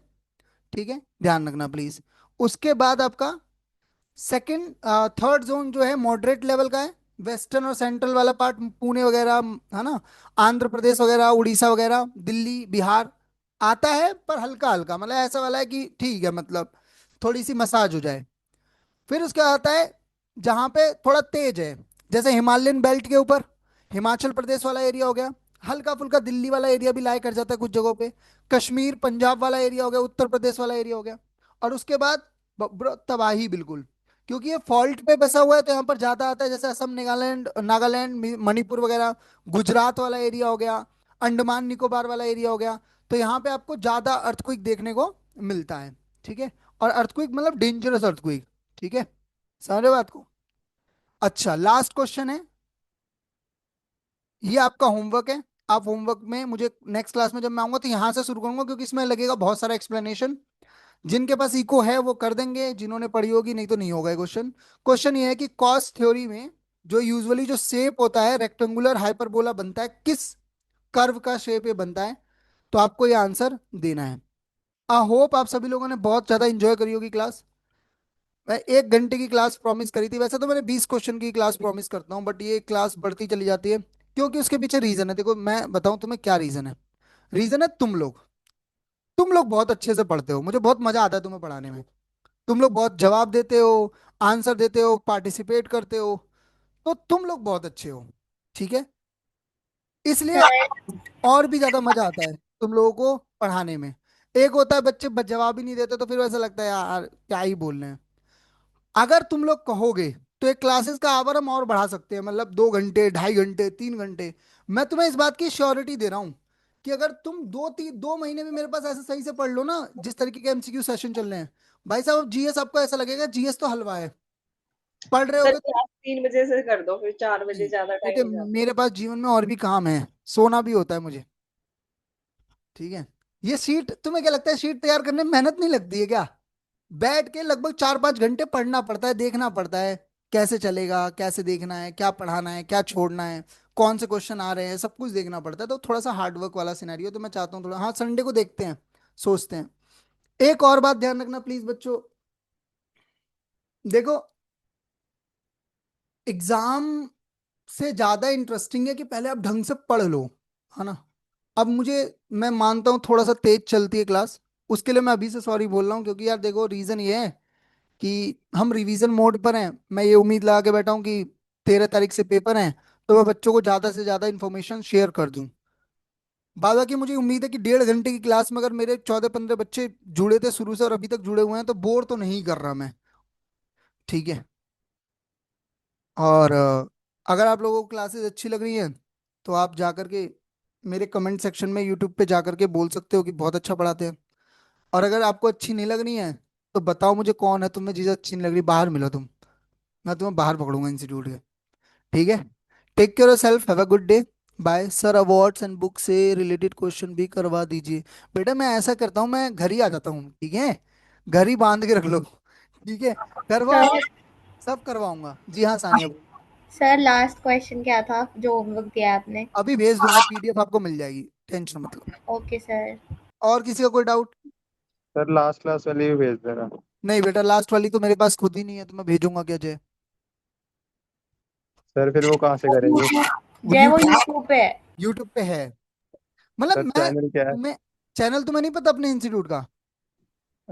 ठीक है, ध्यान रखना प्लीज। उसके बाद आपका सेकंड, थर्ड जोन जो है मॉडरेट लेवल का है, वेस्टर्न और सेंट्रल वाला पार्ट, पुणे वगैरह, है ना, आंध्र प्रदेश वगैरह, उड़ीसा वगैरह, दिल्ली, बिहार आता है, पर हल्का हल्का, मतलब ऐसा वाला है कि ठीक है, मतलब थोड़ी सी मसाज हो जाए। फिर उसके बाद आता है जहां पे थोड़ा तेज है, जैसे हिमालयन बेल्ट के ऊपर हिमाचल प्रदेश वाला एरिया हो गया, हल्का फुल्का दिल्ली वाला एरिया भी लाया कर जाता है कुछ जगहों पे, कश्मीर पंजाब वाला एरिया हो गया, उत्तर प्रदेश वाला एरिया हो गया। और उसके बाद तबाही बिल्कुल, क्योंकि ये फॉल्ट पे बसा हुआ है, तो यहाँ पर ज्यादा आता है, जैसे असम, नागालैंड, मणिपुर वगैरह, गुजरात वाला एरिया हो गया, अंडमान निकोबार वाला एरिया हो गया। तो यहाँ पे आपको ज्यादा अर्थक्वेक देखने को मिलता है, ठीक है। और अर्थक्वेक मतलब डेंजरस अर्थक्वेक, ठीक है, समझ रहे हो बात को? अच्छा, लास्ट क्वेश्चन है, ये आपका होमवर्क है। आप होमवर्क में मुझे नेक्स्ट क्लास में जब मैं आऊंगा तो यहां से शुरू करूंगा, क्योंकि इसमें लगेगा बहुत सारा एक्सप्लेनेशन। जिनके पास इको है वो कर देंगे, जिन्होंने पढ़ी होगी नहीं तो नहीं होगा क्वेश्चन। क्वेश्चन ये है कि कॉस्ट थ्योरी में जो यूजुअली जो शेप होता है रेक्टेंगुलर हाइपरबोला बनता है, किस कर्व का शेप ये बनता है? तो आपको ये आंसर देना है। आई होप आप सभी लोगों ने बहुत ज्यादा इंजॉय करी होगी क्लास। मैं 1 घंटे की क्लास प्रॉमिस करी थी, वैसे तो मैंने 20 क्वेश्चन की क्लास प्रॉमिस करता हूँ, बट ये क्लास बढ़ती चली जाती है क्योंकि उसके पीछे रीजन है। देखो मैं बताऊं तुम्हें क्या रीजन है। रीजन है तुम लोग बहुत अच्छे से पढ़ते हो, मुझे बहुत मजा आता है तुम्हें पढ़ाने में। तुम लोग बहुत जवाब देते हो, आंसर देते हो, पार्टिसिपेट करते हो, तो तुम लोग बहुत अच्छे हो। ठीक है, इसलिए और भी ज्यादा मजा आता है तुम लोगों को पढ़ाने में। एक होता है बच्चे जवाब ही नहीं देते, तो फिर वैसा लगता है यार क्या ही बोल रहे हैं। अगर तुम लोग कहोगे तो एक क्लासेस का आवर हम और बढ़ा सकते हैं, मतलब 2 घंटे, 2.5 घंटे, 3 घंटे। मैं तुम्हें इस बात की श्योरिटी दे रहा हूं कि अगर तुम 2 महीने में मेरे पास ऐसे सही से पढ़ लो ना, जिस तरीके के एमसीक्यू सेशन चल रहे हैं, भाई साहब जीएस आपको ऐसा लगेगा जीएस तो हलवा है। पढ़ रहे सर होगे क्लास 3 बजे से कर दो, फिर 4 बजे ज्यादा बेटे, टाइम हो जाता मेरे पास जीवन में और भी काम है, सोना भी होता है मुझे। ठीक है, ये शीट तुम्हें क्या लगता है शीट तैयार करने में मेहनत नहीं लगती है क्या? बैठ के लगभग 4-5 घंटे पढ़ना पड़ता है, देखना पड़ता है कैसे चलेगा, कैसे देखना है, क्या पढ़ाना है, क्या छोड़ना है, कौन से क्वेश्चन आ रहे हैं, सब कुछ देखना पड़ता है। तो थोड़ा सा हार्डवर्क वाला सिनेरियो, तो मैं चाहता हूँ थोड़ा, हाँ संडे को देखते हैं, सोचते हैं। एक और बात ध्यान रखना प्लीज बच्चों, देखो एग्जाम से ज्यादा इंटरेस्टिंग है कि पहले आप ढंग से पढ़ लो, है ना? अब मुझे, मैं मानता हूँ थोड़ा सा तेज चलती है क्लास, उसके लिए मैं अभी से सॉरी बोल रहा हूँ, क्योंकि यार देखो रीजन ये है कि हम रिवीजन मोड पर हैं। मैं ये उम्मीद लगा के बैठा हूँ कि 13 तारीख से पेपर हैं, तो मैं बच्चों को ज्यादा से ज्यादा इन्फॉर्मेशन शेयर कर दूं। बाद बाकी मुझे उम्मीद है कि 1.5 घंटे की क्लास में अगर मेरे 14-15 बच्चे जुड़े थे शुरू से और अभी तक जुड़े हुए हैं, तो बोर तो नहीं कर रहा मैं। ठीक है, और अगर आप लोगों को क्लासेस अच्छी लग रही हैं तो आप जा करके मेरे कमेंट सेक्शन में यूट्यूब पे जा करके बोल सकते हो कि बहुत अच्छा पढ़ाते हैं। और अगर आपको अच्छी नहीं लग रही है तो बताओ मुझे कौन है, तुम्हें चीज़ अच्छी नहीं लग रही, बाहर मिलो तुम, मैं तुम्हें बाहर पकड़ूंगा इंस्टीट्यूट के। ठीक है, take care yourself, have a good day, bye. Sir awards and book से रिलेटेड क्वेश्चन भी करवा दीजिए। बेटा मैं ऐसा करता हूँ, मैं घर ही आ जाता हूँ, ठीक है? घर ही बांध के रख लो, ठीक है? करवाओ, सर सब करवाऊंगा। जी हाँ सानिया, सर लास्ट क्वेश्चन क्या था जो होमवर्क दिया आपने? अभी भेज दूंगा, पीडीएफ आपको मिल जाएगी, टेंशन मत लो। Okay sir. और किसी का कोई डाउट? सर लास्ट क्लास वाली भी भेज देना। नहीं बेटा, लास्ट वाली तो मेरे पास खुद ही नहीं है, तो मैं भेजूंगा क्या जय? सर फिर वो कहाँ से करेंगे? वो जय वो यूट्यूब, यूट्यूब पे है। यूट्यूब पे है। मतलब सर मैं चैनल क्या है? तुम्हें, चैनल तुम्हें नहीं पता अपने इंस्टीट्यूट का?